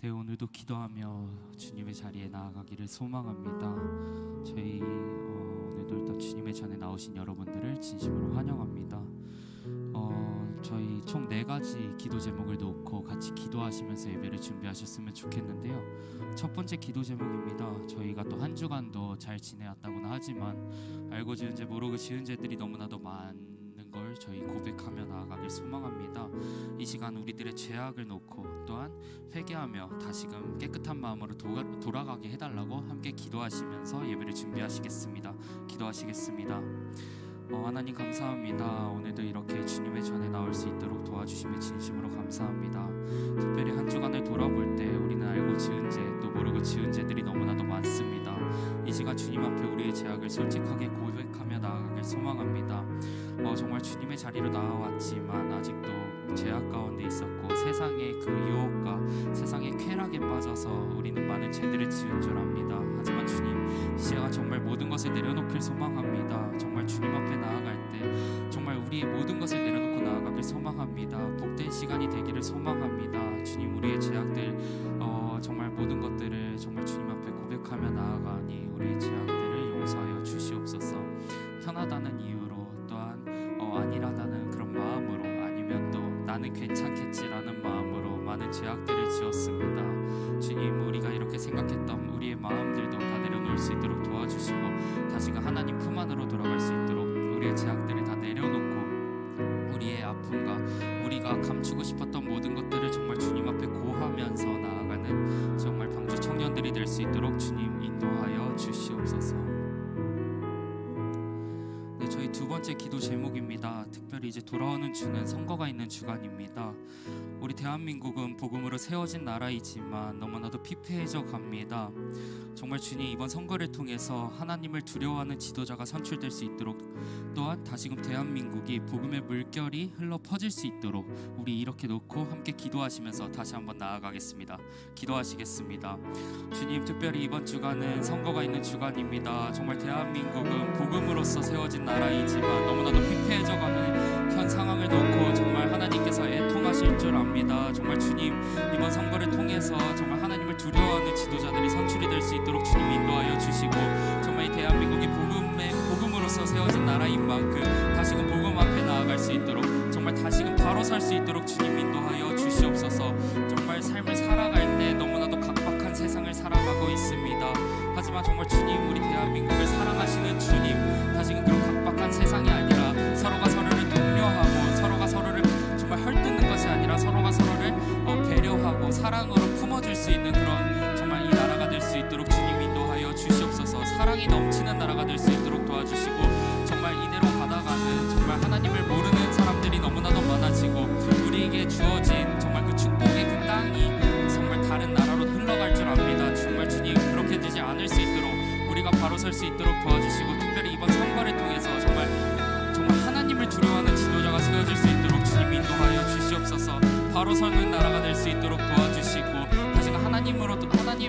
네, 오늘도 기도하며 주님의 자리에 나아가기를 소망합니다. 저희 오늘도 일단 주님의 전에 나오신 여러분들을 진심으로 환영합니다. 저희 총 4가지 기도 제목을 놓고 같이 기도하시면서 예배를 준비하셨으면 좋겠는데요. 첫 번째 기도 제목입니다. 저희가 또 한 주간도 잘 지내왔다고는 하지만 알고 지은 죄 모르고 지은 죄들이 너무나도 많은 걸 저희 고백하며 나아가길 소망합니다. 이 시간 우리들의 죄악을 놓고 또한 회개하며 다시금 깨끗한 마음으로 돌아가게 해달라고 함께 기도하시면서 예배를 준비하시겠습니다. 기도하시겠습니다. 하나님 감사합니다. 오늘도 이렇게 주님의 전에 나올 수 있도록 도와주심에 진심으로 감사합니다. 특별히 한 주간을 돌아볼 때 우리는 알고 지은 죄 또 모르고 지은 죄들이 너무나도 많습니다. 이 시간 주님 앞에 우리의 죄악을 솔직하게 고백하며 나아가길 소망합니다. 정말 주님의 자리로 나와왔지만 아직도 죄악 가운데 있었고 세상의 그 유혹과 세상의 쾌락에 빠져서 우리는 많은 죄들을 지은 줄 압니다. 하지만 주님, 이 시간 정말 모든 것을 내려놓길 소망합니다. 정말 주님 앞에 나아갈 때 정말 우리의 모든 것을 내려놓고 나아가길 소망합니다. 복된 시간이 되기를 소망합니다. 주님, 우리의 죄악들 정말 모든 것들을 정말 주님 앞에 고백하며 나아가니 우리의 죄악들을 용서하여 주시옵소서. 편하다는 이유로 또한 안일하다는 그런 마음으로 아니면 또 나는 괜찮겠지라는 마음으로 많은 죄악들을 지었습니다. 주님, 우리가 이렇게 생각했던 우리의 마음들도 다 내려놓을 수 있도록 도와주시고 다시금 하나님 품 안으로 돌아갈 수 있도록 우리의 죄악들을 다 내려놓고 우리의 아픔과 우리가 감추고 싶었던 모든 것들을 정말 주님 앞에 고하면서 나아가는 정말 방주 청년들이 될 수 있도록 주님 인도하여 주시옵소서. 네, 저희 두 번째 기도 제목입니다. 특별히 이제 돌아오는 주는 선거가 있는 주간입니다. 우리 대한민국은 복음으로 세워진 나라이지만 너무나도 피폐해져 갑니다. 정말 주님, 이번 선거를 통해서 하나님을 두려워하는 지도자가 선출될 수 있도록 또한 다시금 대한민국이 복음의 물결이 흘러 퍼질 수 있도록 우리 이렇게 놓고 함께 기도하시면서 다시 한번 나아가겠습니다. 기도하시겠습니다. 주님, 특별히 이번 주간은 선거가 있는 주간입니다. 정말 대한민국은 복음으로서 세워진 나라이지만 너무나도 피폐해져가는 현 상황을 놓고 정말 하나님께서 애통하실 줄 압니다. 정말 주님, 이번 선거를 통해서 정말 하나님을 두려워하는 지도자들이 선출이 될 수 있도록 주님 인도하여 주시고 정말 이 대한민국이 복음으로서 세워진 나라인 만큼 다시금 복음 앞에 나아갈 수 있도록 정말 다시금 바로 설 수 있도록 주님 인도하여 주시옵소서. 정말 삶을 살아갈 때 너무나도 각박한 세상을 살아가고 있습니다. 하지만 정말 주님, 우리 대한민국을 사랑하시는 주님, 다시금 그런 각박한 세상이 아니라 서로가 서로를 독려하고 서로가 서로를 정말 헐뜯는 것이 아니라 서로가 서로를 배려하고 사랑으로 품어줄 수 있는 그런 정말 이 나라가 될 수 있도록 주님 인도하여 주시옵소서. 사랑이 넘치는 나라가 될 수 있도록 도와주시고 정말 이대로 가다가는 정말 하나님을 모르는 사람들이 너무나도 많아지고 우리에게 주어진 정말 그 축복의 그 땅이 정말 다른 나라로 흘러갈 줄 압니다. 정말 주님, 그렇게 되지 않을 수 있도록 우리가 바로 설 수 있도록 도와주시고 특별히 이번 선거를 통해서 정말 하나님을 두려워하는 지도자가 세워질 수 있도록 주님 인도하여 주시옵소서. 바로 서는 나라가 될 수 있도록 도와주시고 다시금 하나님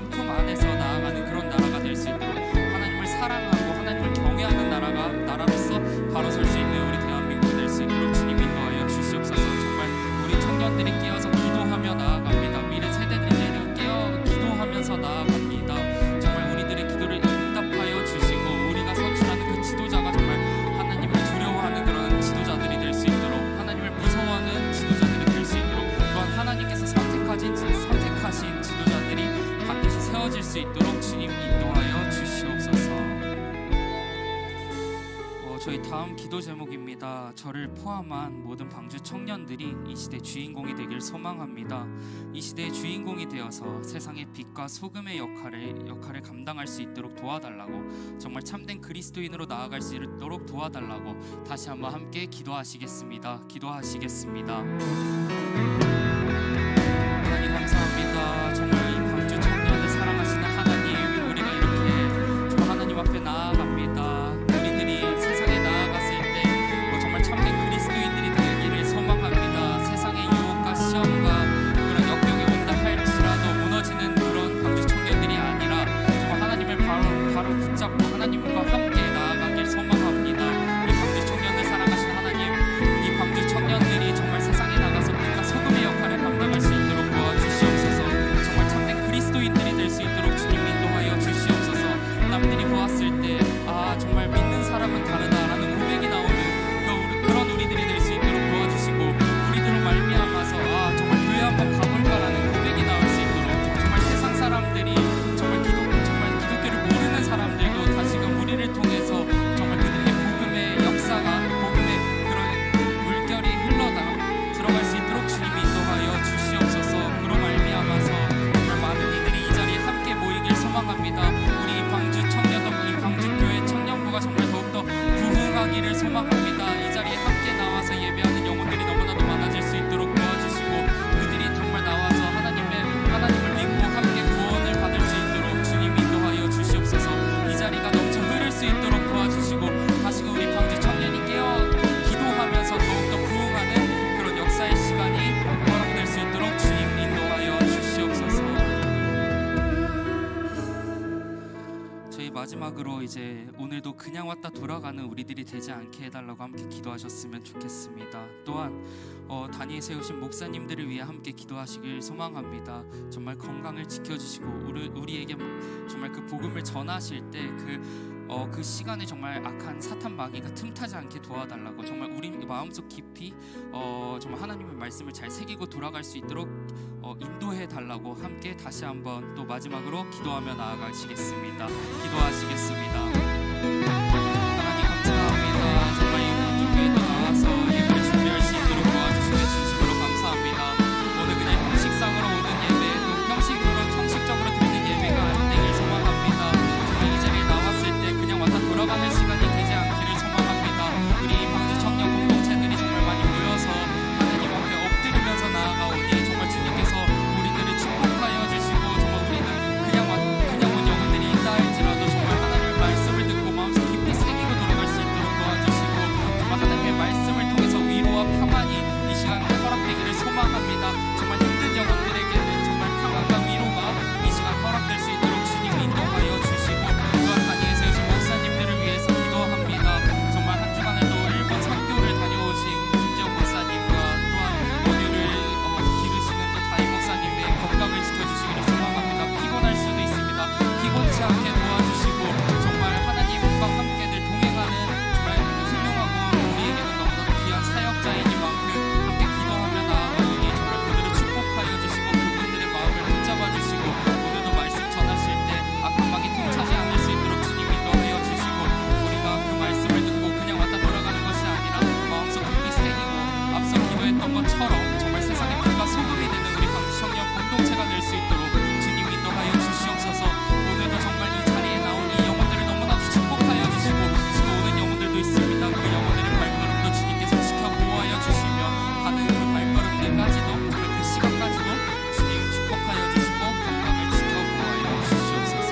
품 안에서 나아가는 그런 나라가 될 수 있도록 하나님을 사랑하고 하나님을 경외하는 나라로서 바로 설 수 있는 우리 대한민국이 될 수 있도록 주님 인도하여 주시옵소서. 정말 우리 청년들이 깨어서 기도하며 나아갑니다. 미래 세대들이 기도하면서 나아갑니다. 정말 우리들의 기도를 응답하여 주시고 우리가 선출하는 그 지도자가 정말 하나님을 두려워하는 그런 지도자들이 될 수 있도록 하나님을 무서워하는 지도자들이 될 수 있도록 또한 하나님께서 선택하신 지도자들이 반드시 세워질 수 있도록 주님 인도하여 주시옵소서. 저희 다음 기도 제목입니다. 저를 포함한 모든 방주 청년들이 이 시대 주인공이 되길 소망합니다. 이 시대의 주인공이 되어서 세상의 빛과 소금의 역할을 감당할 수 있도록 도와달라고 정말 참된 그리스도인으로 나아갈 수 있도록 도와달라고 다시 한번 함께 기도하시겠습니다. 기도하시겠습니다. 하나님 감사합니다. 정말 이 방주 청년을 사랑하시는 하나님, 우리가 이렇게 정말 하나님 앞에 나아갑니다. 우리들이 세상에 나아갔을 때 정말 참된 그리스도인들이 되기를 소망합니다. 세상의 유혹과 시험과 그런 역경이 온다 할지라도 무너지는 그런 방주 청년들이 아니라 정말 하나님을 바로 붙잡고 하나님과 함께 나아가길 소망합니다. 이 방주 청년을 사랑하시는 하나님, 이 방주 청년들이 정말 세상에 나가서 빛과 소금의 하시길 소망합니다. 우리 이 광주 청년부, 이 광주교회 청년부가 정말 더욱더 부흥하기를 소망합니다. 이 자리에 함께 나와서 예배하는 영혼들이 너무나도 많아질 수 있도록 도와주시고, 그들이 정말 나와서 하나님을 믿고 함께 구원을 받을 수 있도록 주님 인도하여 주시옵소서. 이 자리가 넘쳐 흐를 수 있도록 도와주시고, 다시금 우리 광주 청년이 깨어 기도하면서 더욱더 부흥하는 그런 역사의 시간이 허락될 수 있도록 주님 인도하여 주시옵소서. 저희 마지막으로 이제 오늘도 그냥 왔다 돌아가는 우리들이 되지 않게 해달라고 함께 기도하셨으면 좋겠습니다. 또한 단위에 세우신 목사님들을 위해 함께 기도하시길 소망합니다. 정말 건강을 지켜주시고 우리에게 정말 그 복음을 전하실 때 그 시간에 정말 악한 사탄 마귀가 틈타지 않게 도와달라고, 정말 우리 마음속 깊이 정말 하나님의 말씀을 잘 새기고 돌아갈 수 있도록 인도해 달라고 함께 다시 한번 또 마지막으로 기도하며 나아가시겠습니다. 기도하시겠습니다. 하나님 감사합니다. 정말 이 광주교회에 또 나와서 예배를 준비할 수 있도록 도와주시며 진심으로 감사합니다. 오늘 그냥 형식상으로 오는 예배, 또 형식적으로 드리는 예배가 안 되길 소망합니다. 정말 이 자리에 나왔을 때 그냥 왔다 돌아가는 시간이 되지 않기를 소망합니다. 우리 광주 청년 공동체들이 정말 많이 모여서 하나님 앞에 엎드리면서 나아가오니 정말 주님께서 우리들을 축복하여 주시고, 정말 우리는 그냥 온 영혼들이 있다 할지라도 정말 하나님의 말씀을 듣고 마음속 깊이 새기고 돌아갈 수 있도록 도와주시고, 정말 하나님의 말씀을 통해서 위로와 평안이 이 시간 허락되기를 소망합니다. 정말 힘든 영혼들에게는 정말 평안과 위로가 이 시간 허락될 수 있도록 주님 인도하여 주시고, 또한 단위에 세우신 목사님들을 위해서 기도합니다. 정말 한 주간을 또 일본 선교를 다녀오신 김재호 목사님과 또한 원유를 기르시는 또 다임 목사님의 건강을 지켜주시기를 소망합니다. 피곤할 수도 있습니다. 피곤치 않게 도와주시고, 정말 하나님과 함께 늘 동행하는 정말 훌륭하고 우리에게는 너무나도 귀한 사역자이니만큼 함께 기도하며 나아가오니 정말 그들을 축복하여 주시고, 그분들의 마음을 붙잡아 주시고, 오늘도 말씀 전하실 때 악한 마귀 틈차지 않을 수 있도록 주님 인도하여 주시고, 우리가 그 말씀을 듣고 그냥 왔다 돌아가는 것이 아니라 마음속 깊이 새기고 앞서 기도했던 것처럼 정말 세상의 빛과 소금이 되는 우리 광주 청년 공동체가 될 수 있도록 주님 인도하여 주시옵소서. 오늘도 정말 이 자리에 나온 이 영혼들을 너무나도 축복하여 주시고, 지금 오는 영혼들도 있습니다. 그 영혼들의 발걸음도 주님께서 지켜 보호하여 주시며, 가는 그 발걸음들까지도 정말 그 시간까지도 주님 축복하여 주시고 건강을 지켜 보호하여 주시옵소서.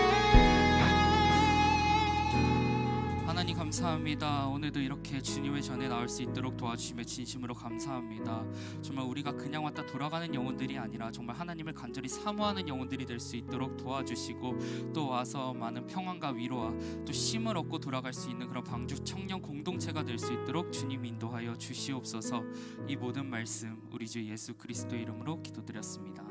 하나님 감사합니다. 오늘도 이렇게 주님의 전에 나올 수 있도록 도와주시며 진심으로 감사합니다. 정말 우리가 그냥 왔다 돌아가는 영혼들이 아니라 정말 하나님을 간절히 사모하는 영혼들이 될 수 있도록 도와주시고, 또 와서 많은 평안과 위로와 또 쉼을 얻고 돌아갈 수 있는 그런 광주 청년 공동체가 될 수 있도록 주님 인도하여 주시옵소서. 이 모든 말씀 우리 주 예수 그리스도의 이름으로 기도드렸습니다.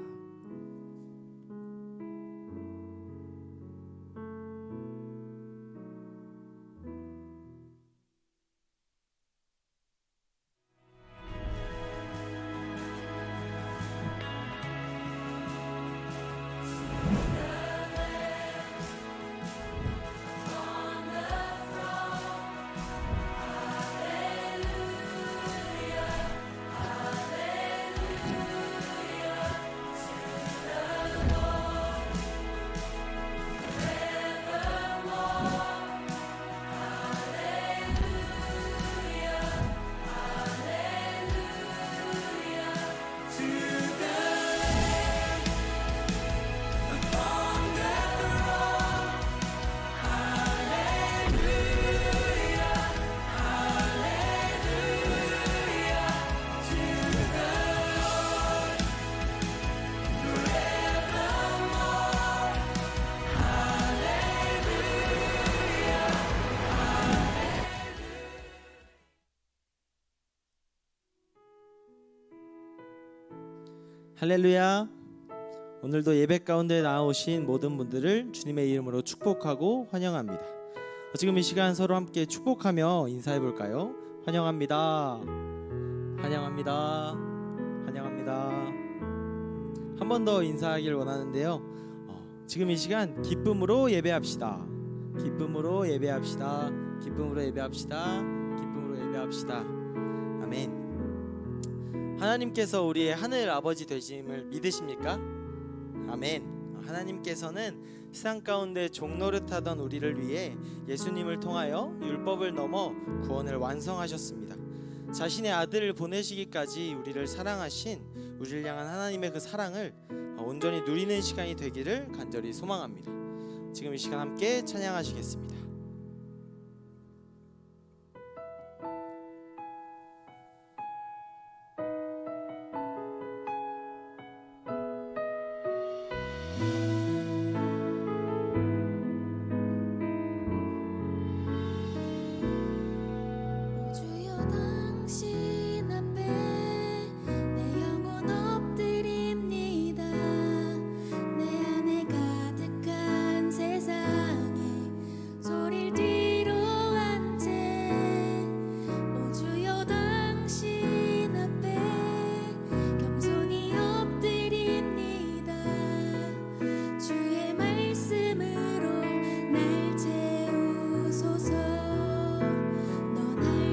할렐루야. 오늘도 예배 가운데 나오신 모든 분들을 주님의 이름으로 축복하고 환영합니다. 지금 이 시간 서로 함께 축복하며 인사해 볼까요? 환영합니다. 환영합니다. 환영합니다. 한 번 더 인사하길 원하는데요. 지금 이 시간 기쁨으로 예배합시다. 기쁨으로 예배합시다. 기쁨으로 예배합시다. 기쁨으로 예배합시다. 아멘. 하나님께서 우리의 하늘 아버지 되심을 믿으십니까? 아멘. 하나님께서는 세상 가운데 종노릇하던 우리를 위해 예수님을 통하여 율법을 넘어 구원을 완성하셨습니다. 자신의 아들을 보내시기까지 우리를 사랑하신 우리를 향한 하나님의 그 사랑을 온전히 누리는 시간이 되기를 간절히 소망합니다. 지금 이 시간 함께 찬양하시겠습니다. 주여 당신 앞에 내 영혼 엎드립니다. 내 안에 가득한 세상에 소리를 뒤로 한 채 오 주여 당신 앞에 겸손히 엎드립니다. 주의 말씀으로 날 채우소서.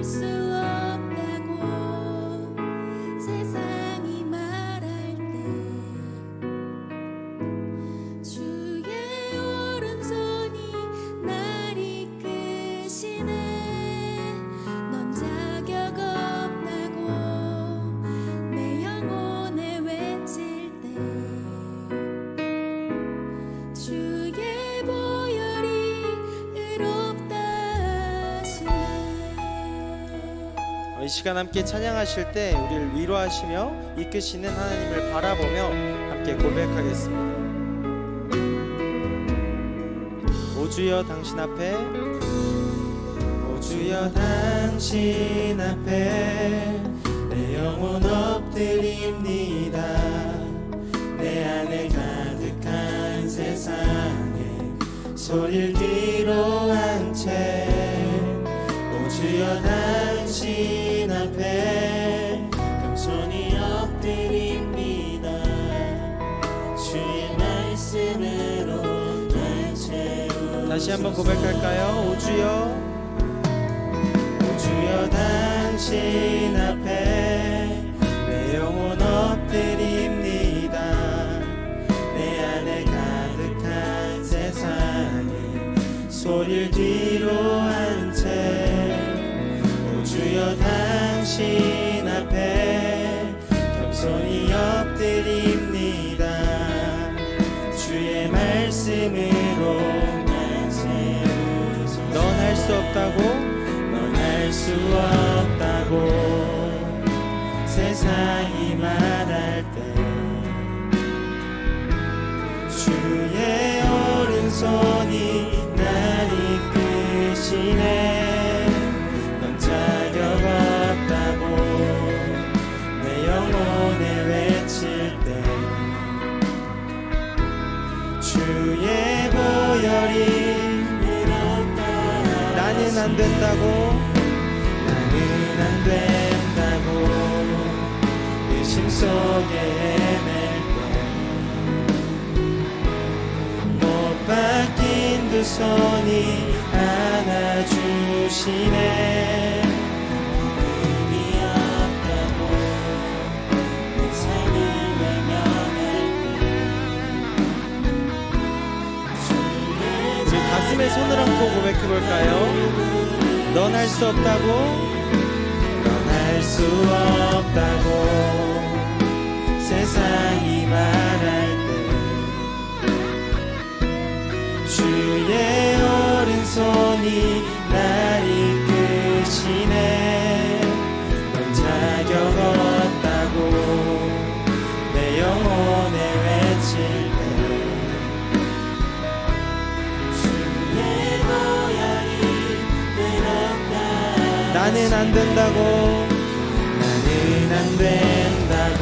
수 없다고 세상이 말할 때 주의 오른손이 날 이끄시네. 넌 자격 없다고 내 영혼에 외칠 때 주의 보혈이 의롭다 하시네. 이 시간 함께 찬양하실 때 우리를 위로하시며 이끄시는 하나님을 바라보며 함께 고백하겠습니다. 오 주여 당신 앞에, 오 주여 당신 앞에 내 영혼 엎드립니다. 내 안에 가득한 세상에 소리를 뒤로 한 채 오 주여 당신 앞에 겸손히 엎드립니다. 주의 말씀으로 날 채우소서. 다시 한번 고백할까요? 오 주여, 오 주여 당신 앞에 내 영혼 엎드립니다. 내 안에 가득한 세상에 소리를 뒤로 한 채 오 주여 당신 앞에 겸손히 엎드립니다. 주의 말씀으로 날 채우소서. 넌 할 수 없다고, 넌 할 수 없다고 세상이 말할 때 주의 오른손이 날 이끄시네. 넌 자격 없다고 내 영혼에 외칠 때 주의 보혈이 의롭다. 나는 안 된다고, 나는 안 된다고 의심 속에 헤맬 못 박힌 두 손이 안아주시네. 의미 없다고 내 삶을 외면할 때 우리 가슴에 손을 얹고 고백해볼까요? 넌 할 수 없다고, 넌 할 수 없다고 세상이 말할 주의 오른손이 날 이끄시네. 넌 자격 없다고 내 영혼에 외칠 때 주의 보혈이 의롭다. 나는 안 된다고, 나는 안 된다고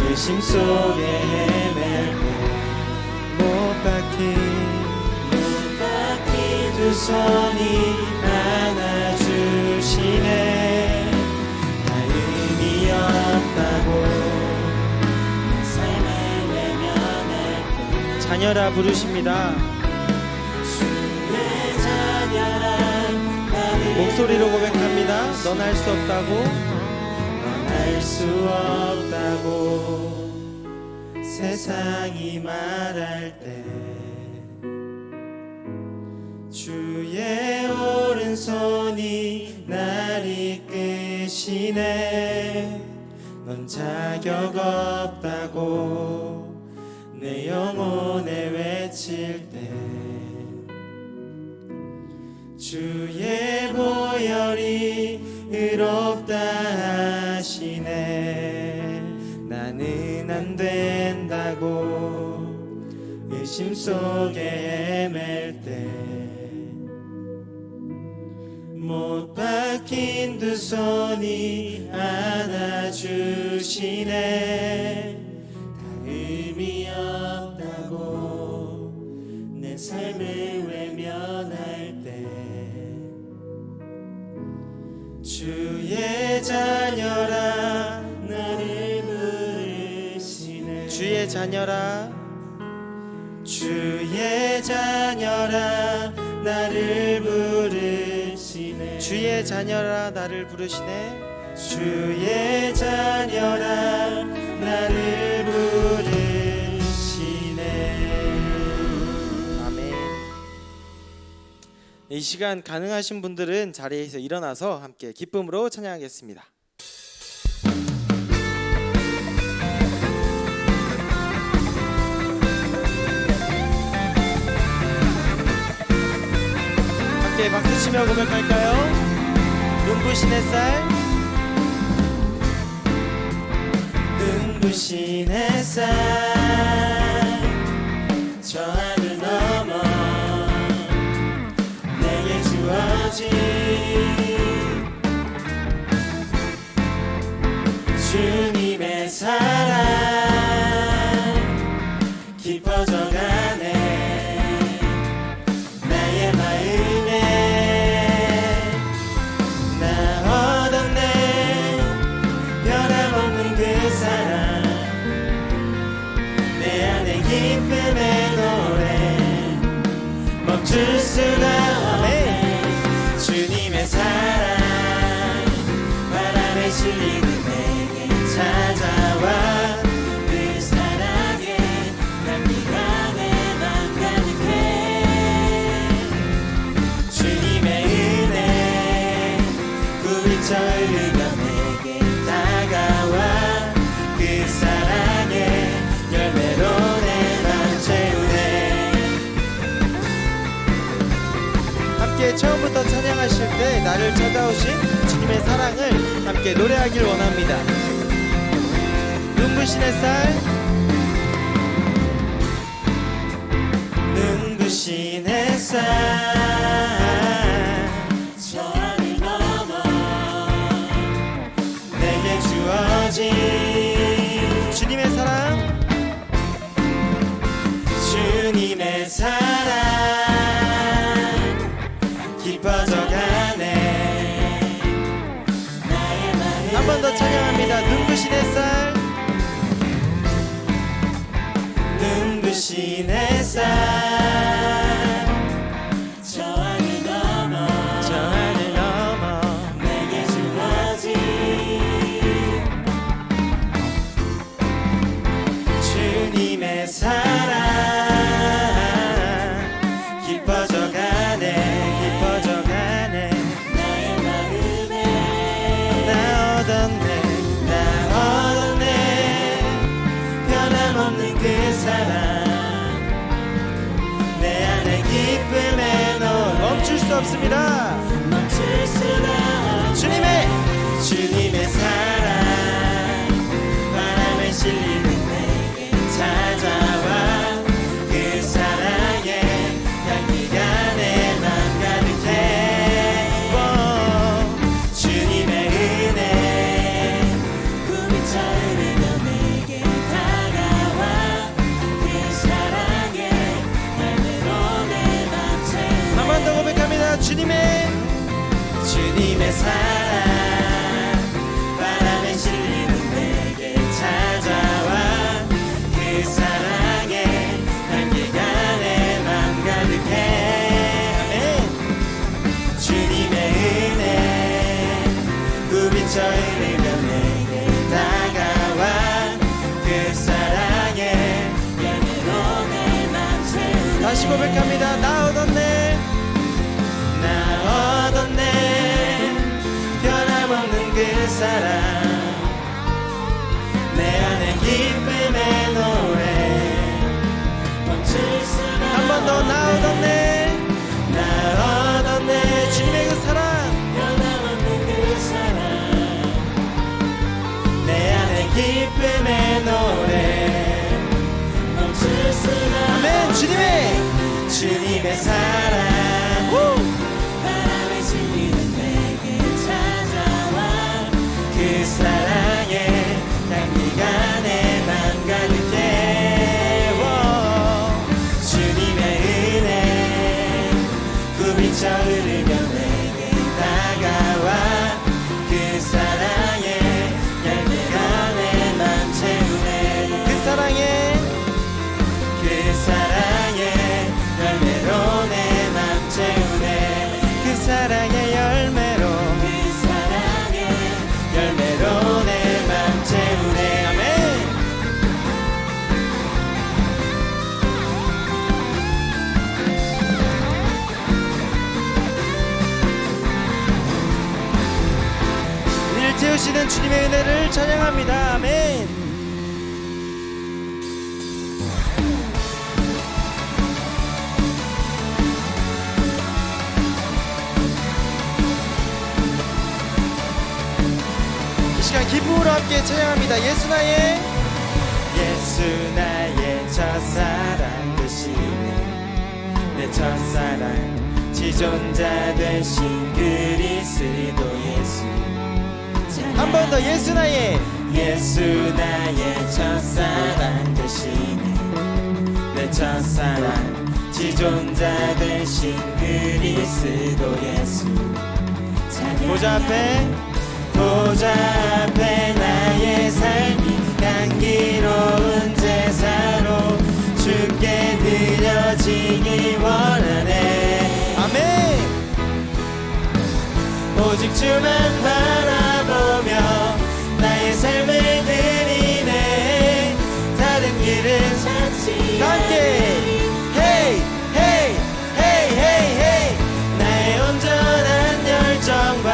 의심 속에 헤맬 때 못 박힌 두 손이 안아주시네. 나 의미 없다고 내 삶을 외면할 때 자녀라 부르십니다. 주의 자녀라 목소리로 고백합니다. 넌 할 수 없다고, 넌 할 수 없다고 세상이 말할 때 주의 오른손이 날 이끄시네. 넌 자격 없다고 내 영혼에 외칠 때 주의 보혈이 의롭다 하시네. 나는 안 된다고 의심 속에 헤맬 때 못 박힌 두 손이 안아주시네. 다 의미 없다고 내 삶을 외면할 때 주의 자녀라 나를 부르시네. 주의 자녀라 주의 자녀라 나를 부르시네. 주의 자녀라 나를 부르시네. 주의 자녀라 나를 부르시네. 아멘. 이 시간 가능하신 분들은 자리에서 일어나서 함께 기쁨으로 찬양하겠습니다. 함께 박수치며 고백할까요? 눈부신 햇살, 눈부신 햇살, 저 하늘 넘어 내게 주어진 주님의 사랑 깊어져가네. 나의 마음에 나 얻었네. 변함없는 그 사랑 내 안에 기쁨의 노래 멈출 수가 없네. 주님의 사랑 바람에 실리는 내게 찾아와. 그 사랑에 난 네가 내 맘 가득해. 주님의 은혜 굽이쳐 흘리며 내게 다가와. 그 사랑의 열매로 내 맘 채우네. 함께 처음부터 찬양하실 때 나를 찾아오신 주님의 사랑을 함께 노래하길 원합니다. 눈부신 햇살, 눈부신 햇살, 저 하늘 넘어 내게 주어진 주님의 사랑, 주님의 사랑 깊어져가네. 한 번 더 찬양합니다. 눈부신 햇살, 눈부신 햇살, 저 하늘 넘어 내게 주어진 주님의 사랑 깊어져가네. 나의 마음에 나 얻었네. 변함없는 그 사랑 내 안에 기쁨의 노래 멈출 수 없습니다. 멈출 수가 없네. 주님의 사랑 바람에 실리는 내게 찾아와. 그 사랑에 향기가 내 맘 가득해. 주님의 은혜 굽이쳐 흐르며 내게 다가와. 그 사랑에 열매로 내 맘 채우네. 한 번 더 고백합니다. 주님의 사랑 바람에 실리는 내게 찾아와. 그 사랑에 향기가 내 맘 가득해. 주님의 은혜 굽이쳐 흐르며 내게 다가와. 그 사랑에 다시 고백합니다. 나 얻었네, 나 얻었네, 변함없는 그 사랑, 내 안에 기쁨의 노래 멈출 수가. 한 번 더. 나 얻었네, 나 얻었네, 주님의 그 사랑, 변함없는 그 사랑, 내 안에 기쁨의 노래 멈출 수가. 아멘. 주님의 사랑 바람에 실리는 내게 찾아와. 그 사랑에 향기가 내 맘 가득 채워. 주님의 은혜 굽이쳐 흐르며 내게 다가와. 그 사랑에 향기가 내 맘 채우네. 그 사랑에, 그 사랑에 열매로 내 맘 채우네. 그 사랑의 열매로, 그 사랑의 열매로 내 맘 채우네. 아멘. 늘 채우시는 주님의 은혜를 찬양합니다. 아멘. 이 시간 기쁨으로 함께 찬양합니다. 예수 나의, 예수 나의 첫사랑 되시네. 내 첫사랑 지존자 되신 그리스도 예수. 한 번 더. 예수 나의, 예수 나의 첫사랑 되시네. 내 첫사랑 지존자 되신 그리스도 예수. 보좌 앞에, 보좌 앞에 나의 삶이 향기로운 제사로 주께 드려지기 원하네. 아멘. 오직 주만 바라보며 나의 삶을 드리네. 다른 길은 찾지 않게. 헤이 헤이 헤이 헤이 헤이. 나의 온전한 열정과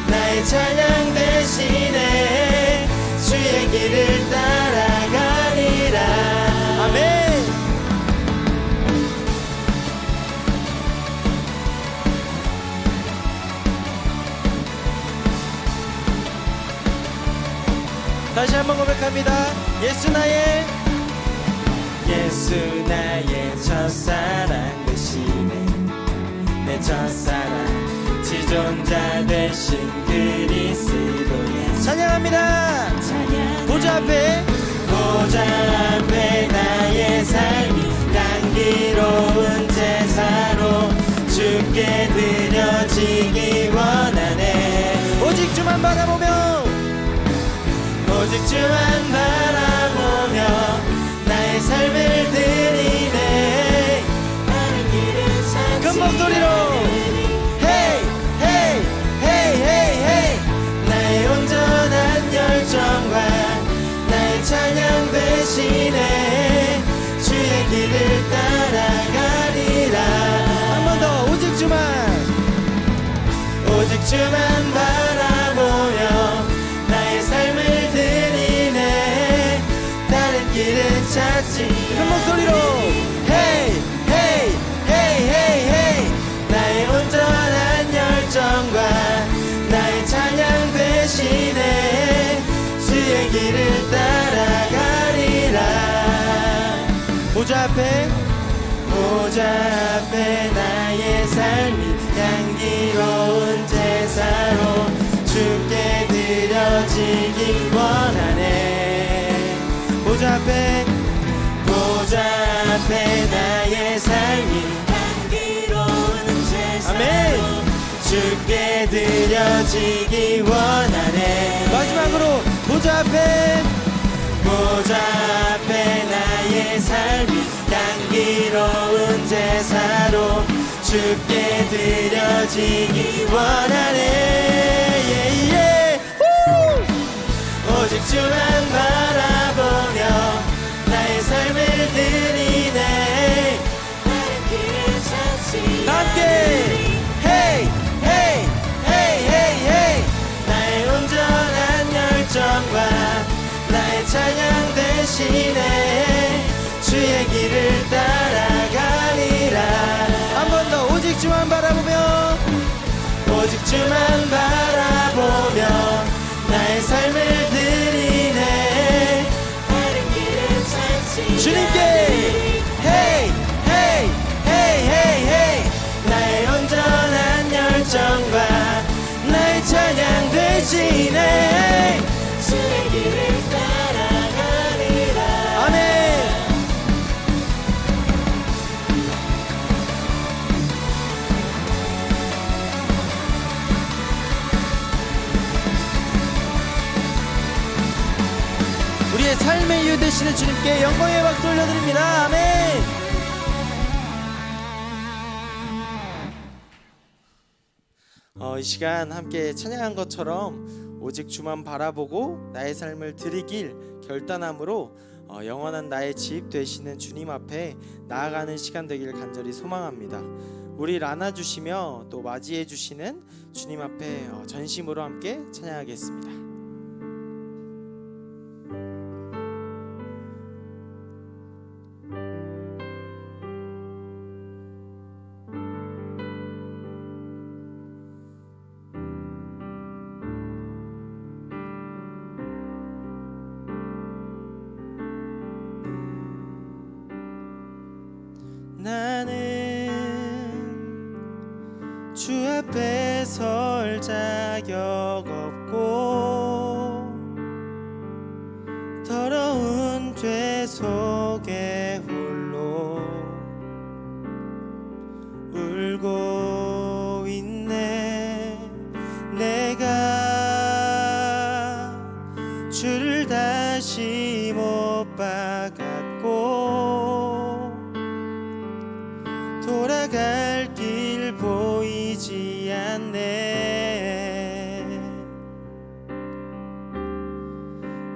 나의 찬양 대신에 주의 길을 따라가리라. 아멘. 다시 한번 고백합니다. 예수 나의, 예수 나의 첫사랑 되시네. 내 첫사랑 지존자 되신 그리스도 예수. 찬양합니다. 보좌 앞에, 보좌 앞에 나의 삶이 향기로운 제사로 주께 드려지기 원하네. 오직 주만 바라보며, 오직 주만 바라보며 나의 삶을 드리네. 다른 길은 찾지. 큰 목소리로 헤이 헤이 헤이 헤이 헤이. 나의 온전한 열정과 나의 찬양 대신에 주의 길을 따라가리라. 한 번 더. 오직 주만, 오직 주만 바라보며 나의 삶을 드리네. 다른 길은 찾지. 큰 목소리로 헤이 헤이 헤이 헤이 헤이. 나의 온전한 열정과 나의 찬양 대신에 주의 길을 따라가리라. 보좌 앞에, 보좌 앞에 나의 삶이 향기로운 제사로 주께 드려지기 원하네. 보좌 앞에, 보좌 앞에 나의 삶이 향기로운 제사로 아멘. 주께 드려지기 원하네. 마지막으로 보좌 앞에, 보좌 앞에 나의 삶이 향기로운 제사로 주께 드려지기 원하네. 예예. 오직 주만 바라보며 나의 삶을 드리네. 되시네. 주의 길을 따라가리라. 한 번 더 오직 주만 바라보며, 오직 주만 바라보며 나의 삶을 드리네. 다른 길은 찾지 주님께 헤이 헤이 헤이 헤이 헤이. 나의 온전한 열정과 나의 찬양 되시네. 주의 길을 따라가리라. 아멘. 우리의 삶의 이유 되시는 주님께 영광의 박수 올려드립니다. 아멘. 이 시간 함께 찬양한 것처럼 오직 주만 바라보고 나의 삶을 드리길 결단함으로 영원한 나의 집 되시는 주님 앞에 나아가는 시간 되기를 간절히 소망합니다. 우리를 안아주시며 또 맞이해 주시는 주님 앞에 전심으로 함께 찬양하겠습니다. 나는 주 앞에 설 자격 없고 더러운 죄 속에 홀로 울고 있네. 내가 주를 다시 못 박았고 돌아갈 길 보이지 않네.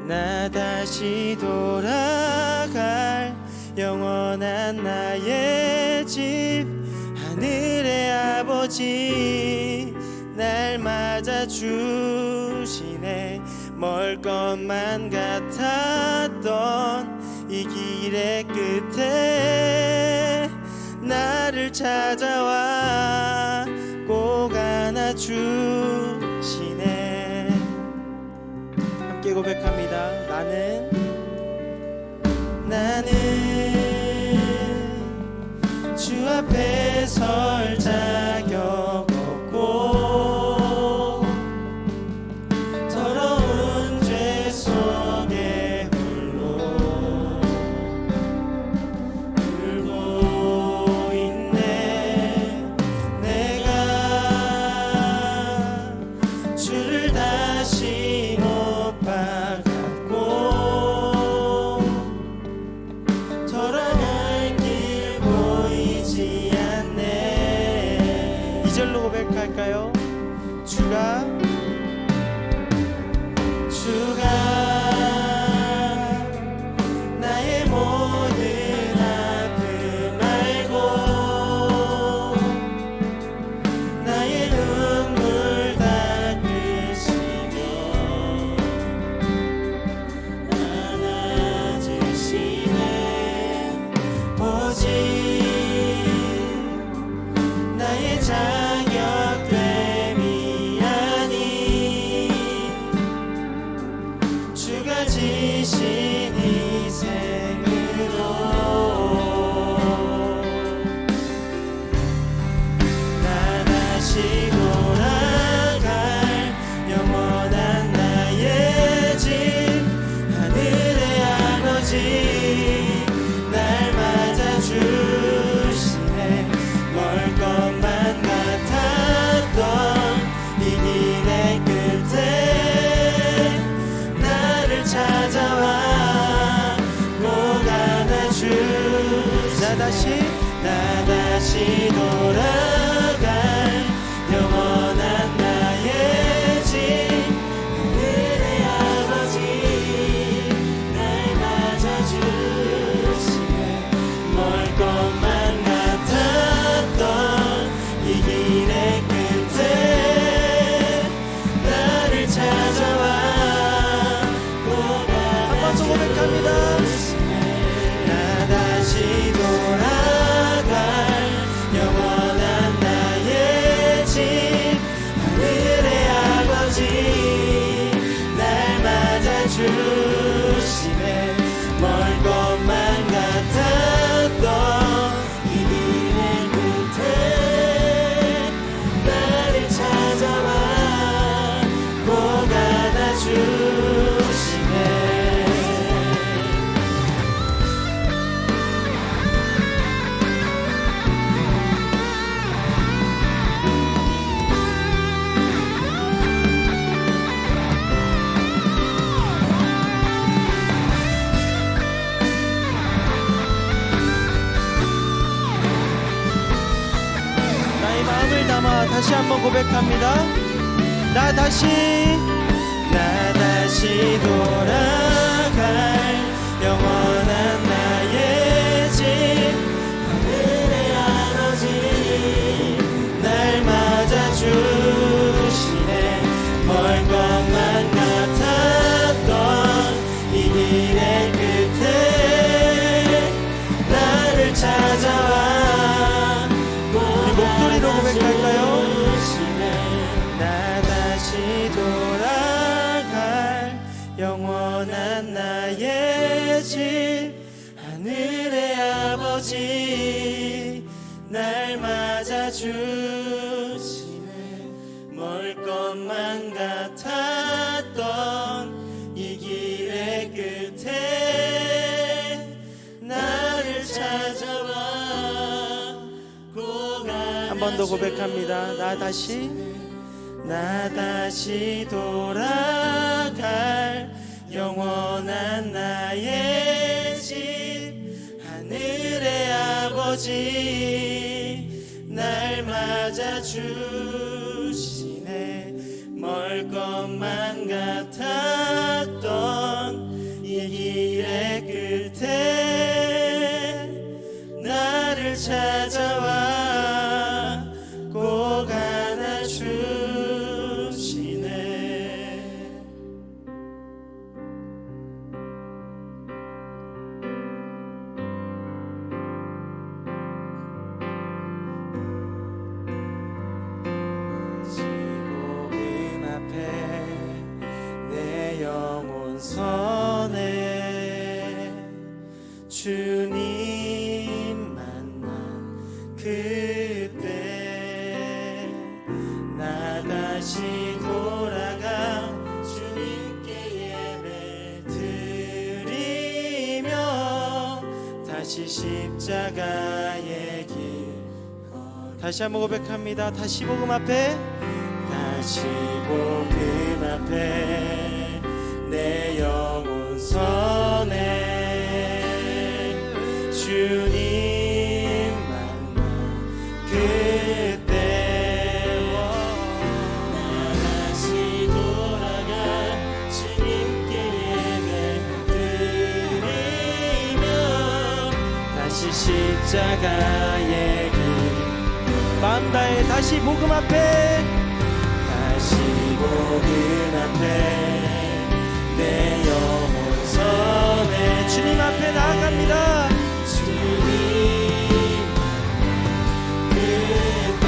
나 다시 돌아갈 영원한 나의 집 하늘의 아버지 날 맞아주시네. 멀 것만 같았던 이 길의 끝에 나를 찾아와 꼭 안아주시네. 함께 고백합니다. 나는 주 앞에 설 자격 없고 더러운 죄 속에 홀로 울고 있네. 내가 주를 다시 못 박았고 돌아갈 길 보이지 않네. 2절로 고백할까요? 주가 나의 모든 아픔 알고 나의 눈물 닦으시며 안아주시네. 오직 나의 자격됨이 아닌 주가 지신 희생으로 나 다시 돌아갈 영원한 나의 집 하늘의 아버지 날 맞아주시네. 멀 것만 같았던 이 길의 끝에 나를 찾아와 꼭 안아주시네. 나 다시 돌아갈 영원한 나의 집 하늘의 아버지 날 맞아주시네. 멀 것만 같았던 이 길의 끝에 나를 찾아와 꼭 안아주시네. 한 번 더 고백합니다. 삼아 다시 한번 고백합니다. 나 다시 돌아갈 영원한 나의 집 하늘의 아버지 날 맞아주시네. 멀 것만 같았던 이 길의 끝에 나를 찾아와 우리 목소리로 고백할까요? 나 다시 돌아갈 영원한 나의 집 하늘의 아버지 날 맞아주시네. 멀 것만 같았던 이 길의 끝에 나를 찾아와 한 번 더 고백합니다. 나 다시 돌아갈 영원한 나의 집 하늘의 아버지 날 맞아주시네. 멀 것만 같았던 이 길의 끝에 나를 찾아와 꼭 안아주시네. 지복음 앞에 내 영혼 선에 주님 만난 그때 나 다시 돌아가 주님께 예배 드리며 다시 십자가의 길 다시 한번 고백합니다. 다시 복음 앞에 내 영혼 선에 주님 만나 그때 나 다시 돌아가 주님께 예배 드리며 다시 십자가의 길 마음 다해 다시 복음 앞에 내 영혼 선에 주님 앞에 나아갑니다. 주님 그때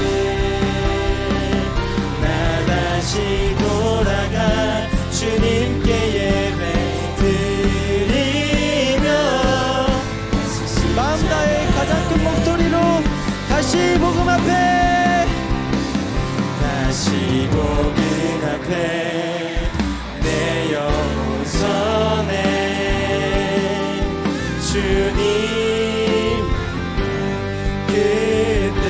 나 다시 돌아가 주님께 예배 드리며 마음 다해 가장 큰 목소리로 다시 복음 앞에 다시 복음 앞에 내 영혼 선에 주님 그때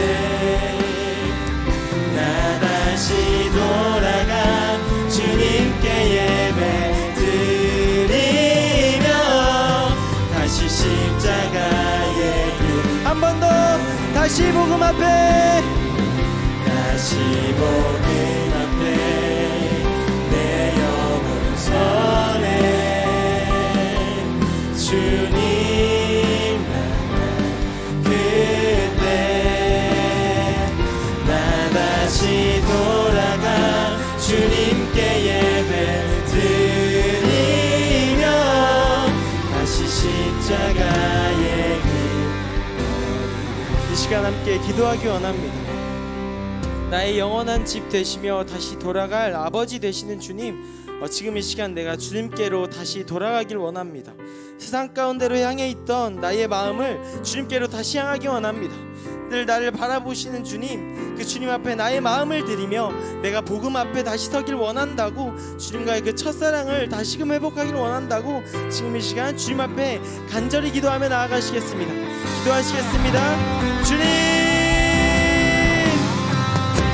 나 다시 돌아가 주님께 예배 드리며 다시 십자가의 길 한 번 더 다시 복음 앞에 다시 복음 앞에 내 영혼 선에 주님 만나 그때 나 다시 돌아가 주님께 예배 드리며 다시 십자가의 길 이 시간 함께 기도하기 원합니다. 나의 영원한 집 되시며 다시 돌아갈 아버지 되시는 주님, 지금 이 시간 내가 주님께로 다시 돌아가길 원합니다. 세상 가운데로 향해 있던 나의 마음을 주님께로 다시 향하기 원합니다. 늘 나를 바라보시는 주님, 그 주님 앞에 나의 마음을 드리며 내가 복음 앞에 다시 서길 원한다고, 주님과의 그 첫사랑을 다시금 회복하길 원한다고 지금 이 시간 주님 앞에 간절히 기도하며 나아가시겠습니다. 기도하시겠습니다. 주님,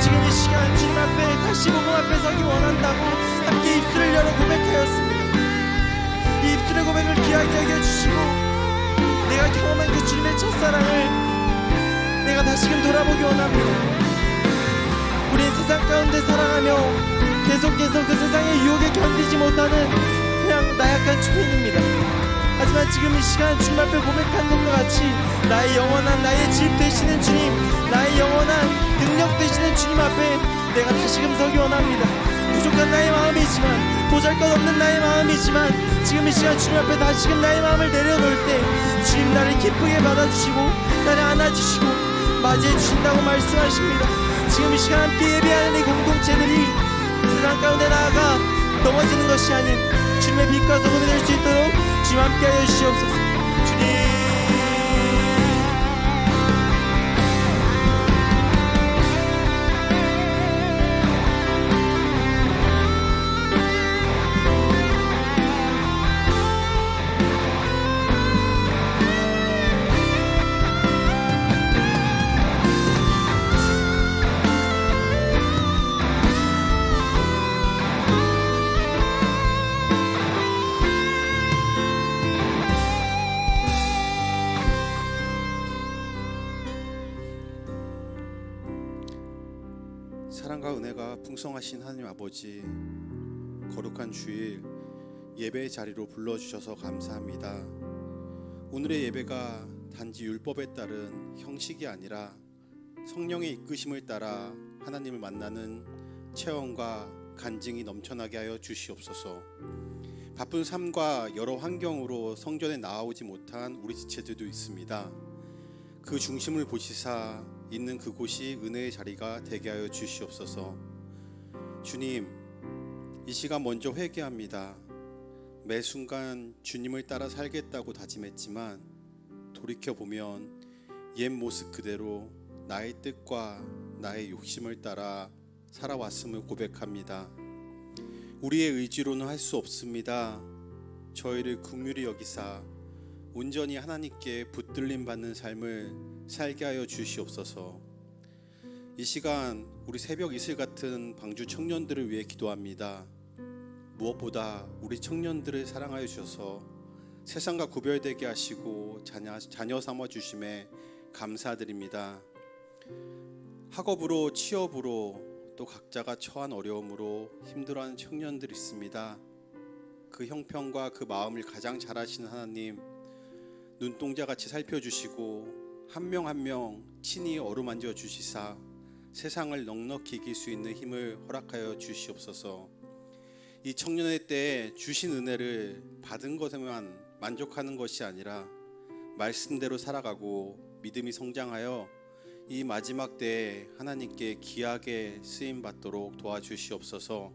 지금 이 시간 주님 앞에 다시 복음 앞에 서기 원한다고 함께 입술을 열어 고백하였습니다. 이 입술의 고백을 귀하게 여겨주시고 내가 경험한 그 주님의 첫사랑을 내가 다시금 돌아보기 원합니다. 세상 가운데 살아가며 계속해서 그 세상의 유혹에 견디지 못하는 그냥 나약한 초인입니다. 하지만 지금 이 시간 주님 앞에 고백한 것과 같이 나의 영원한 나의 집 되시는 주님, 나의 영원한 능력 되시는 주님 앞에 내가 다시금 서기 원합니다. 부족한 나의 마음이지만, 보잘것없는 나의 마음이지만, 지금 이 시간 주님 앞에 다시금 나의 마음을 내려놓을 때 주님 나를 기쁘게 받아주시고 나를 안아주시고 맞이해 주신다고 말씀하십니다. 지금 이 시간 함께 예배하는 이 공동체들이 세상 가운데 나아가 넘어지는 것이 아닌 주님의 빛과 소금이 될 수 있도록 주님 함께하여 주시옵소서. 주님, 사랑과 은혜가 풍성하신 하나님 아버지, 거룩한 주일 예배의 자리로 불러주셔서 감사합니다. 오늘의 예배가 단지 율법에 따른 형식이 아니라 성령의 이끄심을 따라 하나님을 만나는 체험과 간증이 넘쳐나게 하여 주시옵소서. 바쁜 삶과 여러 환경으로 성전에 나오지 못한 우리 지체들도 있습니다. 그 중심을 보시사 있는 그곳이 은혜의 자리가 되게 하여 주시옵소서. 주님, 이 시간 먼저 회개합니다. 매 순간 주님을 따라 살겠다고 다짐했지만 돌이켜보면 옛 모습 그대로 나의 뜻과 나의 욕심을 따라 살아왔음을 고백합니다. 우리의 의지로는 할 수 없습니다. 저희를 긍휼히 여기사 온전히 하나님께 붙들림 받는 삶을 살게 하여 주시옵소서. 이 시간 우리 새벽 이슬 같은 방주 청년들을 위해 기도합니다. 무엇보다 우리 청년들을 사랑하여 주셔서 세상과 구별되게 하시고 자녀 삼아 주심에 감사드립니다. 학업으로 취업으로 또 각자가 처한 어려움으로 힘들어하는 청년들이 있습니다. 그 형편과 그 마음을 가장 잘 아시는 하나님, 눈동자같이 살펴주시고 한 명 한 명 친히 어루만져 주시사 세상을 넉넉히 이길 수 있는 힘을 허락하여 주시옵소서. 이 청년의 때에 주신 은혜를 받은 것에만 만족하는 것이 아니라 말씀대로 살아가고 믿음이 성장하여 이 마지막 때에 하나님께 귀하게 쓰임받도록 도와주시옵소서.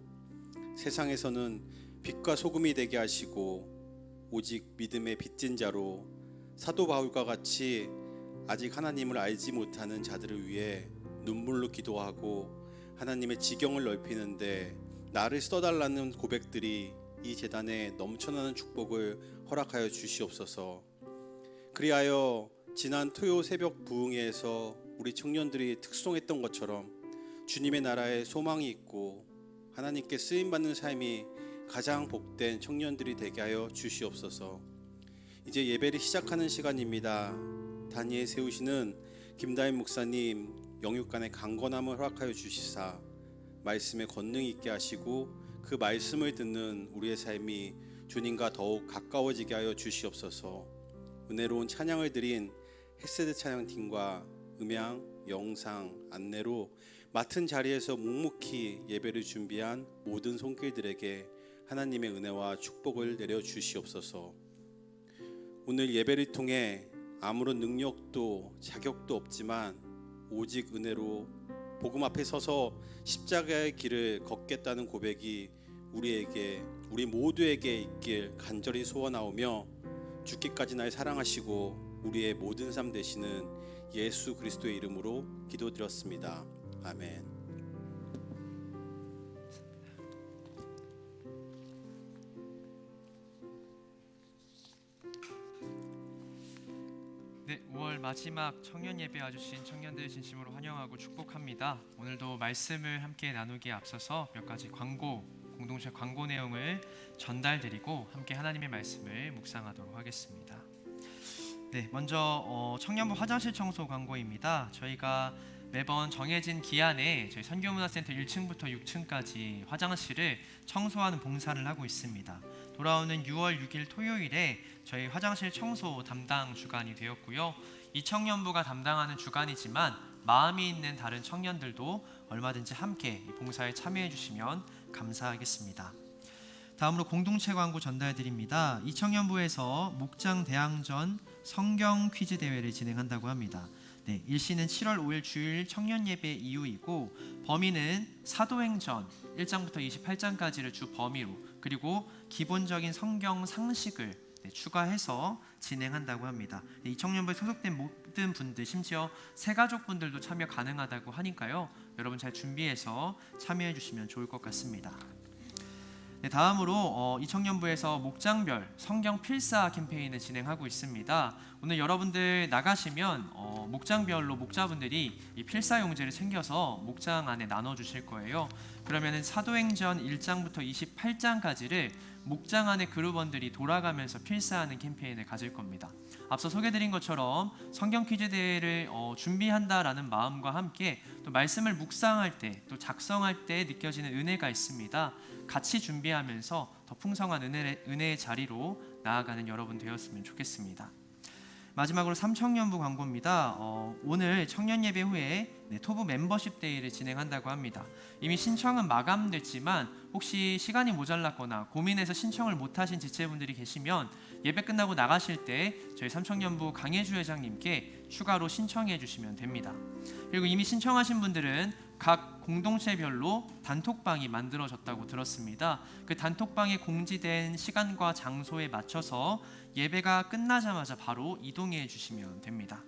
세상에서는 빛과 소금이 되게 하시고 오직 믿음의 빚진 자로 사도 바울과 같이 아직 하나님을 알지 못하는 자들을 위해 눈물로 기도하고 하나님의 지경을 넓히는데 나를 써달라는 고백들이 이 제단에 넘쳐나는 축복을 허락하여 주시옵소서. 그리하여 지난 토요 새벽 부흥회에서 우리 청년들이 특송했던 것처럼 주님의 나라에 소망이 있고 하나님께 쓰임받는 삶이 가장 복된 청년들이 되게 하여 주시옵소서. 이제 예배를 시작하는 시간입니다. 단위에 세우시는 김다인 목사님 영육간의 강건함을 허락하여 주시사 말씀에 권능이 있게 하시고 그 말씀을 듣는 우리의 삶이 주님과 더욱 가까워지게 하여 주시옵소서. 은혜로운 찬양을 드린 햇세드 찬양팀과 음향, 영상, 안내로 맡은 자리에서 묵묵히 예배를 준비한 모든 손길들에게 하나님의 은혜와 축복을 내려 주시옵소서. 오늘 예배를 통해 아무런 능력도 자격도 없지만 오직 은혜로 복음 앞에 서서 십자가의 길을 걷겠다는 고백이 우리 모두에게 있길 간절히 소원하오며 죽기까지 날 사랑하시고 우리의 모든 삶 되시는 예수 그리스도의 이름으로 기도드렸습니다. 아멘. 네, 5월 마지막 청년 예배 와주신 청년들 진심으로 환영하고 축복합니다. 오늘도 말씀을 함께 나누기에 앞서서 몇 가지 공동체 광고 내용을 전달드리고 함께 하나님의 말씀을 묵상하도록 하겠습니다. 네, 먼저 청년부 화장실 청소 광고입니다. 저희가 매번 정해진 기한에 저희 선교문화센터 1층부터 6층까지 화장실을 청소하는 봉사를 하고 있습니다. 돌아오는 6월 6일 토요일에 저희 화장실 청소 담당 주간이 되었고요. 이 청년부가 담당하는 주간이지만 마음이 있는 다른 청년들도 얼마든지 함께 이 봉사에 참여해 주시면 감사하겠습니다. 다음으로 공동체 광고 전달드립니다. 이 청년부에서 목장 대항전 성경 퀴즈 대회를 진행한다고 합니다. 네, 일시는 7월 5일 주일 청년 예배 이후이고 범위는 사도행전 1장부터 28장까지를 주 범위로 그리고 기본적인 성경 상식을 추가해서 진행한다고 합니다. 이 청년부에 소속된 모든 분들, 심지어 새가족분들도 참여 가능하다고 하니까요. 여러분 잘 준비해서 참여해 주시면 좋을 것 같습니다. 네, 다음으로 이 청년부에서 목장별 성경 필사 캠페인을 진행하고 있습니다. 오늘 여러분들 나가시면 목장별로 목자분들이 이 필사 용지를 챙겨서 목장 안에 나눠주실 거예요. 그러면은 사도행전 1장부터 28장까지를 목장 안의 그룹원들이 돌아가면서 필사하는 캠페인을 가질 겁니다. 앞서 소개드린 것처럼 성경 퀴즈 대회를 준비한다라는 마음과 함께 또 말씀을 묵상할 때 또 작성할 때 느껴지는 은혜가 있습니다. 같이 준비하면서 더 풍성한 은혜의 자리로 나아가는 여러분 되었으면 좋겠습니다. 마지막으로 삼청년부 광고입니다. 오늘 청년 예배 후에 토부 멤버십 데이를 진행한다고 합니다. 이미 신청은 마감됐지만 혹시 시간이 모자랐거나 고민해서 신청을 못하신 지체분들이 계시면 예배 끝나고 나가실 때 저희 삼청년부 강혜주 회장님께 추가로 신청해 주시면 됩니다. 그리고 이미 신청하신 분들은 각 공동체별로 단톡방이 만들어졌다고 들었습니다. 그 단톡방에 공지된 시간과 장소에 맞춰서 예배가 끝나자마자 바로 이동해 주시면 됩니다.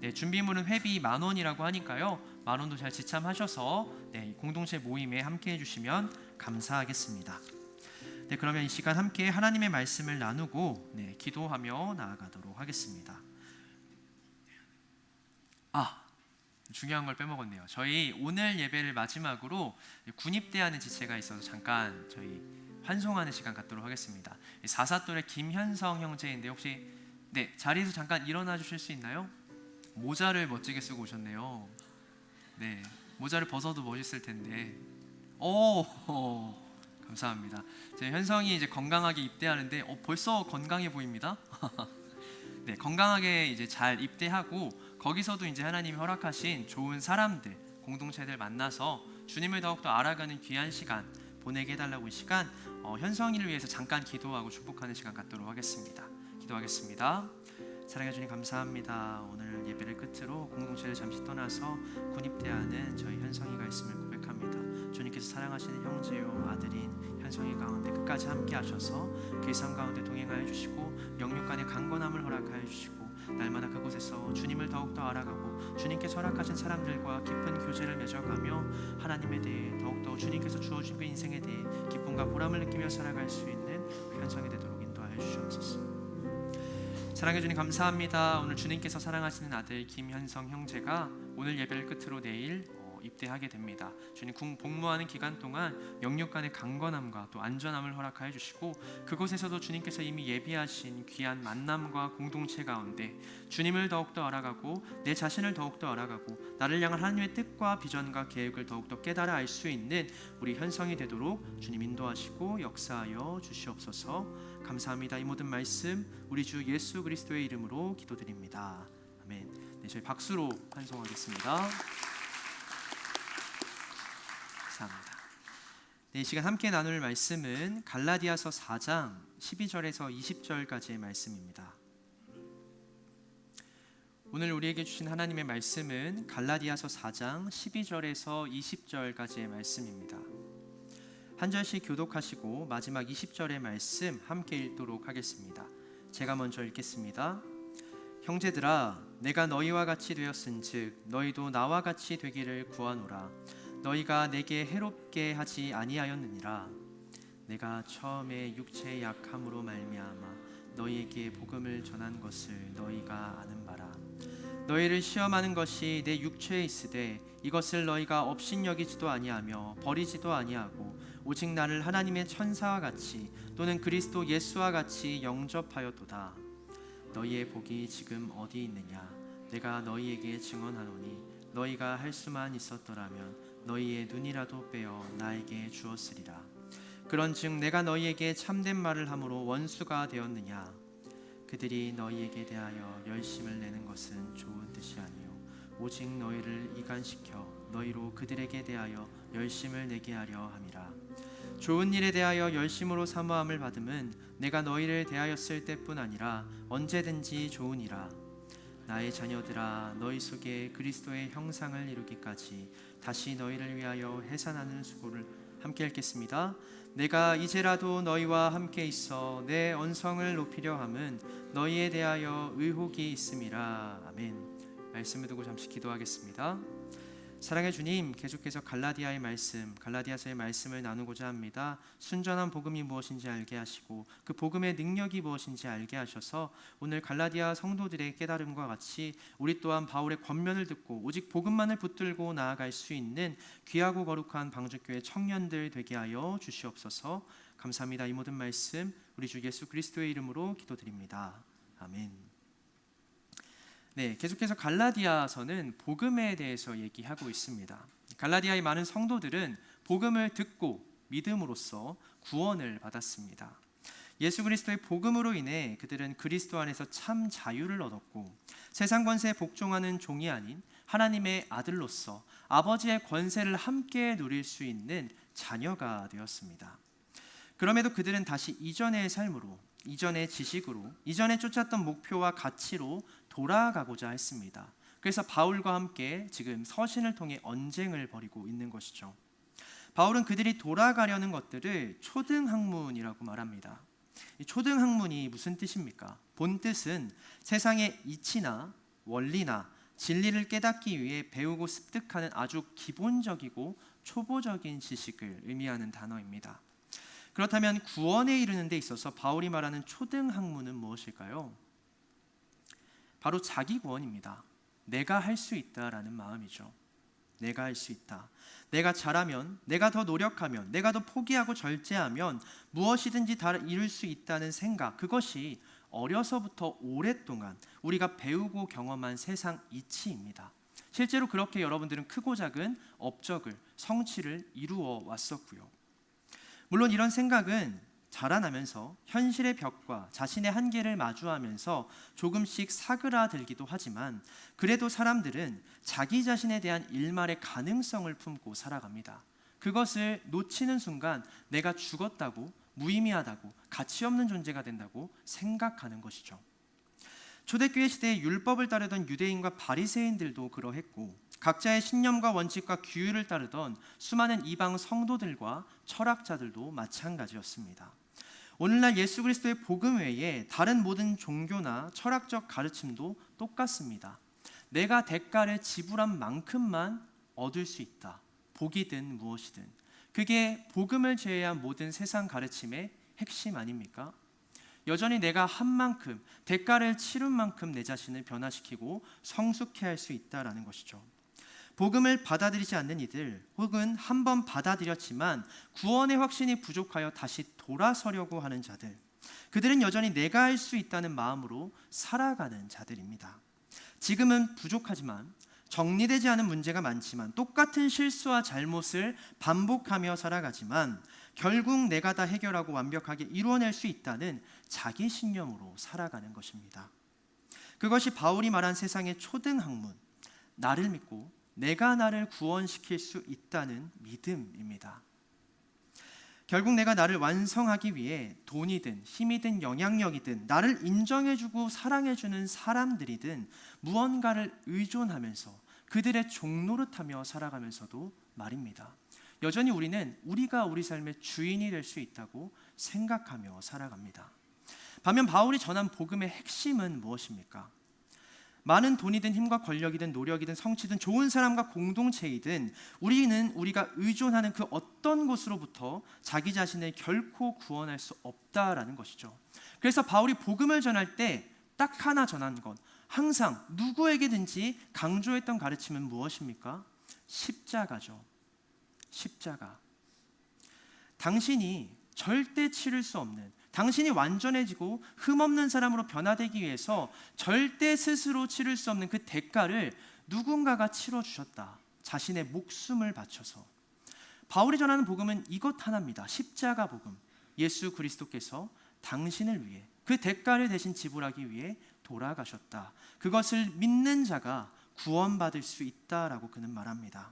네, 준비물은 회비 10,000원이라고 하니까요. 10,000원도 잘 지참하셔서 공동체 모임에 함께 해주시면 감사하겠습니다. 네, 그러면 이 시간 함께 하나님의 말씀을 나누고 기도하며 나아가도록 하겠습니다. 중요한 걸 빼먹었네요. 저희 오늘 예배를 마지막으로 군입대하는 지체가 있어서 잠깐 저희 환송하는 시간 갖도록 하겠습니다. 44또래 김현성 형제인데 혹시 자리에서 잠깐 일어나 주실 수 있나요? 모자를 멋지게 쓰고 오셨네요. 네, 모자를 벗어도 멋있을 텐데. 감사합니다. 제 현성이 이제 건강하게 입대하는데 벌써 건강해 보입니다. 네, 건강하게 이제 잘 입대하고 거기서도 이제 하나님이 허락하신 좋은 사람들, 공동체들 만나서 주님을 더욱더 알아가는 귀한 시간 보내게 해달라고 이 시간 현성이를 위해서 잠깐 기도하고 축복하는 시간 갖도록 하겠습니다. 기도하겠습니다. 사랑해 주님 감사합니다. 오늘 예배를 끝으로 공동체를 잠시 떠나서 군입대하는 저희 현성이가 있음을 고백합니다. 주님께서 사랑하시는 형제요 아들인 현성이 가운데 끝까지 함께 하셔서 그 삶 가운데 동행하여 주시고 영육간의 강건함을 허락하여 주시고 날마다 그곳에서 주님을 더욱더 알아가고 주님께서 허락하신 사람들과 깊은 교제를 맺어가며 하나님에 대해 더욱더 주님께서 주어진 그 인생에 대해 기쁨과 보람을 느끼며 살아갈 수 있는 현성이 되도록 인도하여 주시옵소서. 사랑해 주님 감사합니다. 오늘 주님께서 사랑하시는 아들 김현성 형제가 오늘 예배를 끝으로 내일 입대하게 됩니다. 주님 복무하는 기간 동안 영육간의 강건함과 또 안전함을 허락하여 주시고 그곳에서도 주님께서 이미 예비하신 귀한 만남과 공동체 가운데 주님을 더욱더 알아가고 내 자신을 더욱더 알아가고 나를 향한 하나님의 뜻과 비전과 계획을 더욱더 깨달아 알 수 있는 우리 현성이 되도록 주님 인도하시고 역사하여 주시옵소서. 감사합니다. 이 모든 말씀 우리 주 예수 그리스도의 이름으로 기도드립니다. 아멘. 저희 박수로 환송하겠습니다. 감사합니다. 이 시간 함께 나눌 말씀은 갈라디아서 4장 12절에서 20절까지의 말씀입니다. 오늘 우리에게 주신 하나님의 말씀은 갈라디아서 4장 12절에서 20절까지의 말씀입니다. 한 절씩 교독하시고 마지막 20절의 말씀 함께 읽도록 하겠습니다. 제가 먼저 읽겠습니다. 형제들아 내가 너희와 같이 되었은즉 너희도 나와 같이 되기를 구하노라. 너희가 내게 해롭게 하지 아니하였느니라. 내가 처음에 육체의 약함으로 말미암아 너희에게 복음을 전한 것을 너희가 아는 바라. 너희를 시험하는 것이 내 육체에 있으되 이것을 너희가 업신여기지도 아니하며 버리지도 아니하고 오직 나를 하나님의 천사와 같이 또는 그리스도 예수와 같이 영접하였도다. 너희의 복이 지금 어디 있느냐? 내가 너희에게 증언하노니 너희가 할 수만 있었더라면 너희의 눈이라도 빼어 나에게 주었으리라. 그런즉 내가 너희에게 참된 말을 함으로 원수가 되었느냐? 그들이 너희에게 대하여 열심을 내는 것은 좋은 뜻이 아니요 오직 너희를 이간시켜 너희로 그들에게 대하여 열심을 내게 하려 함이라. 좋은 일에 대하여 열심으로 사모함을 받음은 내가 너희를 대하였을 때뿐 아니라 언제든지 좋으니라. 나의 자녀들아, 너희 속에 그리스도의 형상을 이루기까지 다시 너희를 위하여 해산하는 수고를 함께 읽겠습니다. 내가 이제라도 너희와 함께 있어 내 언성을 높이려 함은 너희에 대하여 의혹이 있음이라. 아멘. 말씀을 두고 잠시 기도하겠습니다. 사랑의 주님, 계속해서 갈라디아의 말씀, 갈라디아서의 말씀을 나누고자 합니다. 순전한 복음이 무엇인지 알게 하시고 그 복음의 능력이 무엇인지 알게 하셔서 오늘 갈라디아 성도들의 깨달음과 같이 우리 또한 바울의 권면을 듣고 오직 복음만을 붙들고 나아갈 수 있는 귀하고 거룩한 방주교회 청년들 되게 하여 주시옵소서. 감사합니다. 이 모든 말씀 우리 주 예수 그리스도의 이름으로 기도드립니다. 아멘. 네, 계속해서 갈라디아서는 복음에 대해서 얘기하고 있습니다. 갈라디아의 많은 성도들은 복음을 듣고 믿음으로써 구원을 받았습니다. 예수 그리스도의 복음으로 인해 그들은 그리스도 안에서 참 자유를 얻었고 세상 권세에 복종하는 종이 아닌 하나님의 아들로서 아버지의 권세를 함께 누릴 수 있는 자녀가 되었습니다. 그럼에도 그들은 다시 이전의 삶으로, 이전의 지식으로, 이전에 쫓았던 목표와 가치로 돌아가고자 했습니다. 그래서 바울과 함께 지금 서신을 통해 언쟁을 벌이고 있는 것이죠. 바울은 그들이 돌아가려는 것들을 초등학문이라고 말합니다. 이 초등학문이 무슨 뜻입니까? 본 뜻은 세상의 이치나 원리나 진리를 깨닫기 위해 배우고 습득하는 아주 기본적이고 초보적인 지식을 의미하는 단어입니다. 그렇다면 구원에 이르는 데 있어서 바울이 말하는 초등학문은 무엇일까요? 바로 자기 구원입니다. 내가 할 수 있다라는 마음이죠. 내가 할 수 있다. 내가 잘하면, 내가 더 노력하면, 내가 더 포기하고 절제하면 무엇이든지 다 이룰 수 있다는 생각, 그것이 어려서부터 오랫동안 우리가 배우고 경험한 세상 이치입니다. 실제로 그렇게 여러분들은 크고 작은 업적을, 성취를 이루어 왔었고요. 물론 이런 생각은 자라나면서 현실의 벽과 자신의 한계를 마주하면서 조금씩 사그라들기도 하지만 그래도 사람들은 자기 자신에 대한 일말의 가능성을 품고 살아갑니다. 그것을 놓치는 순간 내가 죽었다고, 무의미하다고, 가치 없는 존재가 된다고 생각하는 것이죠. 초대교회 시대에 율법을 따르던 유대인과 바리새인들도 그러했고 각자의 신념과 원칙과 규율을 따르던 수많은 이방 성도들과 철학자들도 마찬가지였습니다. 오늘날 예수 그리스도의 복음 외에 다른 모든 종교나 철학적 가르침도 똑같습니다. 내가 대가를 지불한 만큼만 얻을 수 있다. 복이든 무엇이든. 그게 복음을 제외한 모든 세상 가르침의 핵심 아닙니까? 여전히 내가 한 만큼, 대가를 치른 만큼 내 자신을 변화시키고 성숙해 할 수 있다라는 것이죠. 복음을 받아들이지 않는 이들, 혹은 한번 받아들였지만 구원의 확신이 부족하여 다시 돌아서려고 하는 자들, 그들은 여전히 내가 할 수 있다는 마음으로 살아가는 자들입니다. 지금은 부족하지만, 정리되지 않은 문제가 많지만, 똑같은 실수와 잘못을 반복하며 살아가지만 결국 내가 다 해결하고 완벽하게 이루어낼 수 있다는 자기 신념으로 살아가는 것입니다. 그것이 바울이 말한 세상의 초등학문, 나를 믿고 내가 나를 구원시킬 수 있다는 믿음입니다. 결국 내가 나를 완성하기 위해 돈이든 힘이든 영향력이든 나를 인정해주고 사랑해주는 사람들이든 무언가를 의존하면서 그들의 종노릇하며 살아가면서도 말입니다. 여전히 우리는 우리가 우리 삶의 주인이 될 수 있다고 생각하며 살아갑니다. 반면 바울이 전한 복음의 핵심은 무엇입니까? 많은 돈이든 힘과 권력이든 노력이든 성취든 좋은 사람과 공동체이든 우리는 우리가 의존하는 그 어떤 곳으로부터 자기 자신을 결코 구원할 수 없다라는 것이죠. 그래서 바울이 복음을 전할 때 딱 하나 전한 것, 항상 누구에게든지 강조했던 가르침은 무엇입니까? 십자가죠. 십자가. 당신이 절대 치를 수 없는, 당신이 완전해지고 흠없는 사람으로 변화되기 위해서 절대 스스로 치를 수 없는 그 대가를 누군가가 치러주셨다. 자신의 목숨을 바쳐서. 바울이 전하는 복음은 이것 하나입니다. 십자가 복음. 예수 그리스도께서 당신을 위해 그 대가를 대신 지불하기 위해 돌아가셨다. 그것을 믿는 자가 구원받을 수 있다라고 그는 말합니다.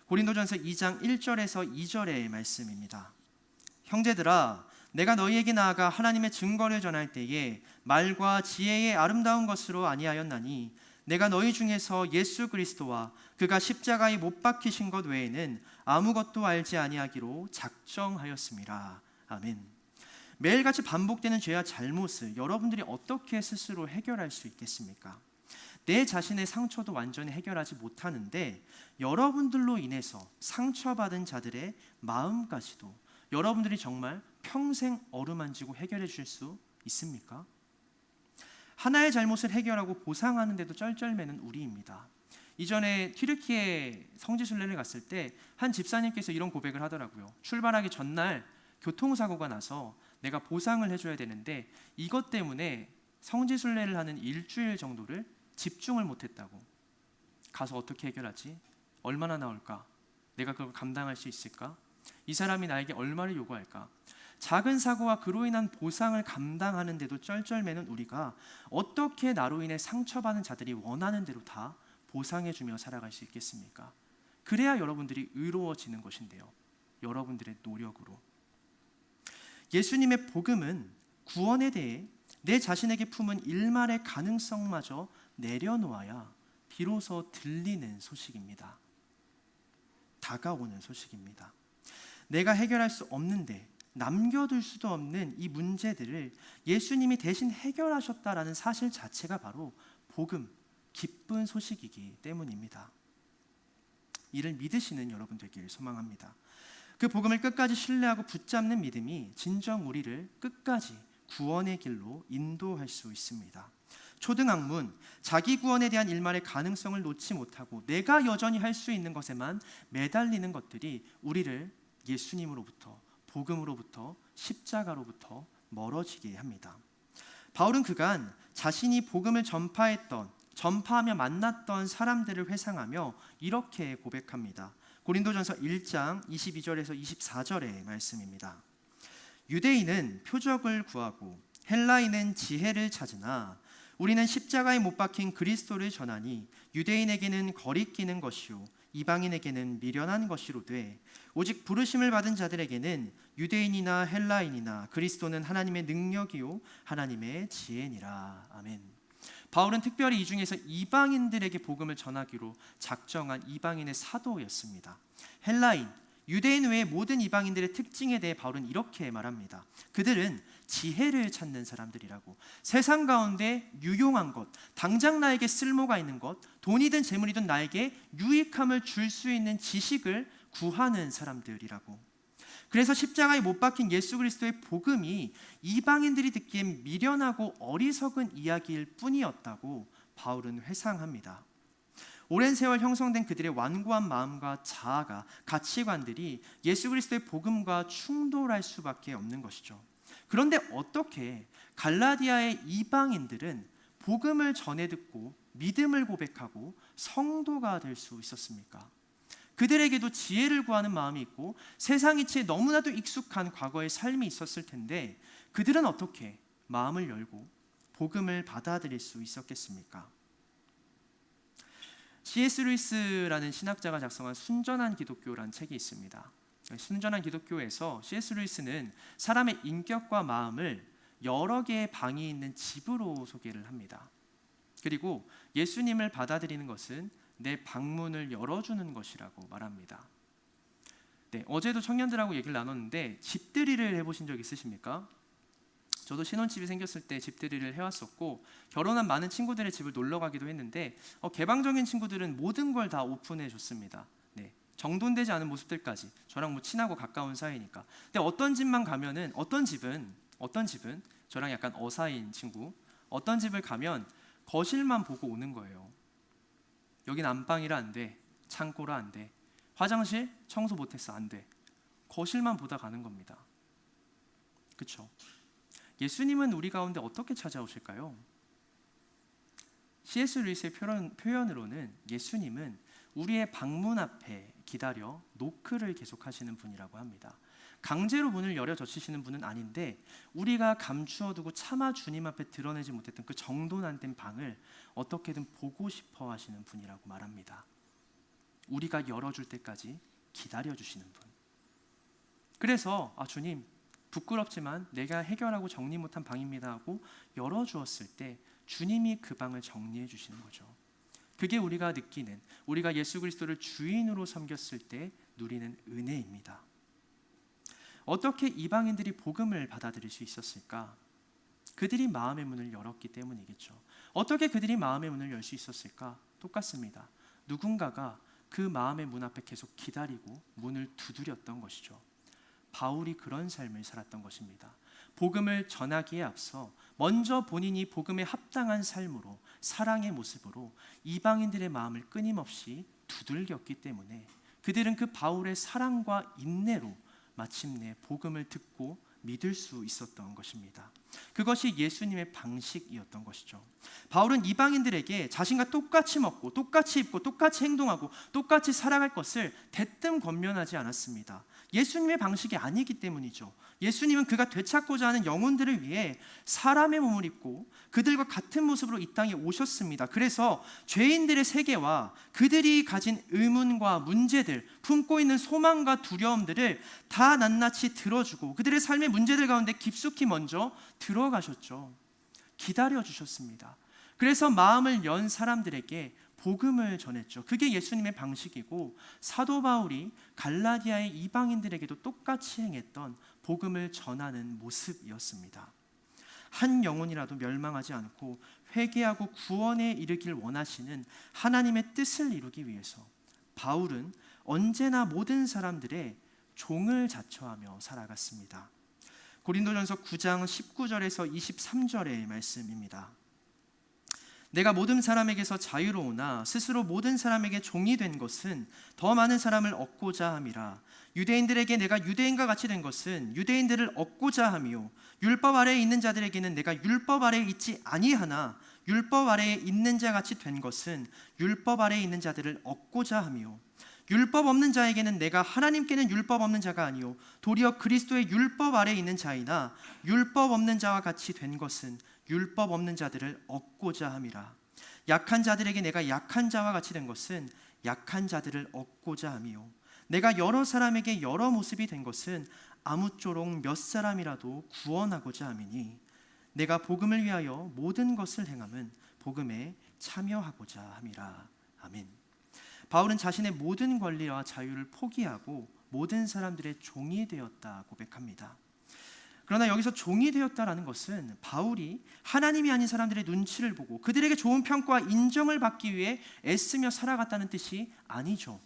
고린도전서 2장 1절에서 2절의 말씀입니다. 형제들아, 내가 너희에게 나아가 하나님의 증거를 전할 때에 말과 지혜의 아름다운 것으로 아니하였나니 내가 너희 중에서 예수 그리스도와 그가 십자가에 못 박히신 것 외에는 아무것도 알지 아니하기로 작정하였습니다. 아멘. 매일같이 반복되는 죄와 잘못을 여러분들이 어떻게 스스로 해결할 수 있겠습니까? 내 자신의 상처도 완전히 해결하지 못하는데 여러분들로 인해서 상처받은 자들의 마음까지도 여러분들이 정말 평생 어루만지고 해결해 주실 수 있습니까? 하나의 잘못을 해결하고 보상하는 데도 쩔쩔매는 우리입니다. 이전에 튀르키예 성지순례를 갔을 때 한 집사님께서 이런 고백을 하더라고요. 출발하기 전날 교통사고가 나서 내가 보상을 해줘야 되는데 이것 때문에 성지순례를 하는 일주일 정도를 집중을 못했다고. 가서 어떻게 해결하지? 얼마나 나올까? 내가 그걸 감당할 수 있을까? 이 사람이 나에게 얼마를 요구할까? 작은 사고와 그로 인한 보상을 감당하는데도 쩔쩔매는 우리가 어떻게 나로 인해 상처받은 자들이 원하는 대로 다 보상해주며 살아갈 수 있겠습니까? 그래야 여러분들이 의로워지는 것인데요. 여러분들의 노력으로. 예수님의 복음은 구원에 대해 내 자신에게 품은 일말의 가능성마저 내려놓아야 비로소 들리는 소식입니다. 다가오는 소식입니다. 내가 해결할 수 없는데 남겨둘 수도 없는 이 문제들을 예수님이 대신 해결하셨다라는 사실 자체가 바로 복음, 기쁜 소식이기 때문입니다. 이를 믿으시는 여러분 되길 소망합니다. 그 복음을 끝까지 신뢰하고 붙잡는 믿음이 진정 우리를 끝까지 구원의 길로 인도할 수 있습니다. 초등학문, 자기 구원에 대한 일말의 가능성을 놓지 못하고 내가 여전히 할 수 있는 것에만 매달리는 것들이 우리를 예수님으로부터, 복음으로부터, 십자가로부터 멀어지게 합니다. 바울은 그간 자신이 복음을 전파하며 만났던 사람들을 회상하며 이렇게 고백합니다. 고린도전서 1장 22절에서 24절의 말씀입니다. 유대인은 표적을 구하고 헬라인은 지혜를 찾으나 우리는 십자가에 못 박힌 그리스도를 전하니 유대인에게는 거리끼는 것이요 이방인에게는 미련한 것이로되 오직 부르심을 받은 자들에게는 유대인이나 헬라인이나 그리스도는 하나님의 능력이요 하나님의 지혜니라. 아멘. 바울은 특별히 이 중에서 이방인들에게 복음을 전하기로 작정한 이방인의 사도였습니다. 헬라인, 유대인 외의 모든 이방인들의 특징에 대해 바울은 이렇게 말합니다. 그들은 지혜를 찾는 사람들이라고. 세상 가운데 유용한 것, 당장 나에게 쓸모가 있는 것, 돈이든 재물이든 나에게 유익함을 줄 수 있는 지식을 구하는 사람들이라고. 그래서 십자가에 못 박힌 예수 그리스도의 복음이 이방인들이 듣기엔 미련하고 어리석은 이야기일 뿐이었다고 바울은 회상합니다. 오랜 세월 형성된 그들의 완고한 마음과 자아가, 가치관들이 예수 그리스도의 복음과 충돌할 수밖에 없는 것이죠. 그런데 어떻게 갈라디아의 이방인들은 복음을 전해 듣고 믿음을 고백하고 성도가 될 수 있었습니까? 그들에게도 지혜를 구하는 마음이 있고 세상 이치에 너무나도 익숙한 과거의 삶이 있었을 텐데 그들은 어떻게 마음을 열고 복음을 받아들일 수 있었겠습니까? C.S. 루이스라는 신학자가 작성한 순전한 기독교라는 책이 있습니다. 순전한 기독교에서 C.S. 루이스는 사람의 인격과 마음을 여러 개의 방이 있는 집으로 소개를 합니다. 그리고 예수님을 받아들이는 것은 내 방문을 열어주는 것이라고 말합니다. 네, 어제도 청년들하고 얘기를 나눴는데 집들이를 해보신 적 있으십니까? 저도 신혼집이 생겼을 때 집들이를 해왔었고 결혼한 많은 친구들의 집을 놀러 가기도 했는데 개방적인 친구들은 모든 걸 다 오픈해 줬습니다. 네, 정돈되지 않은 모습들까지. 저랑 뭐 친하고 가까운 사이니까. 근데 어떤 집만 가면은 어떤 집은 저랑 약간 어사인 친구, 어떤 집을 가면 거실만 보고 오는 거예요. 여긴 안방이라 안 돼, 창고라 안 돼, 화장실 청소 못했어 안 돼, 거실만 보다 가는 겁니다. 그렇죠? 예수님은 우리 가운데 어떻게 찾아오실까요? C.S. 루이스의 표현으로는 예수님은 우리의 방문 앞에 기다려 노크를 계속하시는 분이라고 합니다. 강제로 문을 열어 젖히시는 분은 아닌데 우리가 감추어두고 차마 주님 앞에 드러내지 못했던 그 정돈 안 된 방을 어떻게든 보고 싶어 하시는 분이라고 말합니다. 우리가 열어줄 때까지 기다려주시는 분. 그래서 주님 부끄럽지만 내가 해결하고 정리 못한 방입니다 하고 열어주었을 때 주님이 그 방을 정리해 주시는 거죠. 그게 우리가 느끼는, 우리가 예수 그리스도를 주인으로 섬겼을 때 누리는 은혜입니다. 어떻게 이방인들이 복음을 받아들일 수 있었을까? 그들이 마음의 문을 열었기 때문이겠죠. 어떻게 그들이 마음의 문을 열 수 있었을까? 똑같습니다. 누군가가 그 마음의 문 앞에 계속 기다리고 문을 두드렸던 것이죠. 바울이 그런 삶을 살았던 것입니다. 복음을 전하기에 앞서 먼저 본인이 복음에 합당한 삶으로, 사랑의 모습으로 이방인들의 마음을 끊임없이 두들겼기 때문에 그들은 그 바울의 사랑과 인내로 마침내 복음을 듣고 믿을 수 있었던 것입니다. 그것이 예수님의 방식이었던 것이죠. 바울은 이방인들에게 자신과 똑같이 먹고 똑같이 입고 똑같이 행동하고 똑같이 살아갈 것을 대뜸 권면하지 않았습니다. 예수님의 방식이 아니기 때문이죠. 예수님은 그가 되찾고자 하는 영혼들을 위해 사람의 몸을 입고 그들과 같은 모습으로 이 땅에 오셨습니다. 그래서 죄인들의 세계와 그들이 가진 의문과 문제들, 품고 있는 소망과 두려움들을 다 낱낱이 들어주고 그들의 삶의 문제들 가운데 깊숙이 먼저 들어가셨죠. 기다려주셨습니다. 그래서 마음을 연 사람들에게 복음을 전했죠. 그게 예수님의 방식이고 사도 바울이 갈라디아의 이방인들에게도 똑같이 행했던 복음을 전하는 모습이었습니다. 한 영혼이라도 멸망하지 않고 회개하고 구원에 이르길 원하시는 하나님의 뜻을 이루기 위해서 바울은 언제나 모든 사람들의 종을 자처하며 살아갔습니다. 고린도전서 9장 19절에서 23절의 말씀입니다. 내가 모든 사람에게서 자유로우나 스스로 모든 사람에게 종이 된 것은 더 많은 사람을 얻고자 함이라. 유대인들에게 내가 유대인과 같이 된 것은 유대인들을 얻고자 함이요 율법 아래에 있는 자들에게는 내가 율법 아래에 있지 아니하나 율법 아래에 있는 자 같이 된 것은 율법 아래에 있는 자들을 얻고자 함이요 율법 없는 자에게는 내가 하나님께는 율법 없는 자가 아니요 도리어 그리스도의 율법 아래에 있는 자이나 율법 없는 자와 같이 된 것은 율법 없는 자들을 얻고자 함이라. 약한 자들에게 내가 약한 자와 같이 된 것은 약한 자들을 얻고자 함이요 내가 여러 사람에게 여러 모습이 된 것은 아무쪼록 몇 사람이라도 구원하고자 함이니 내가 복음을 위하여 모든 것을 행함은 복음에 참여하고자 함이라. 아멘. 바울은 자신의 모든 권리와 자유를 포기하고 모든 사람들의 종이 되었다 고백합니다. 그러나 여기서 종이 되었다라는 것은 바울이 하나님이 아닌 사람들의 눈치를 보고 그들에게 좋은 평가와 인정을 받기 위해 애쓰며 살아갔다는 뜻이 아니죠.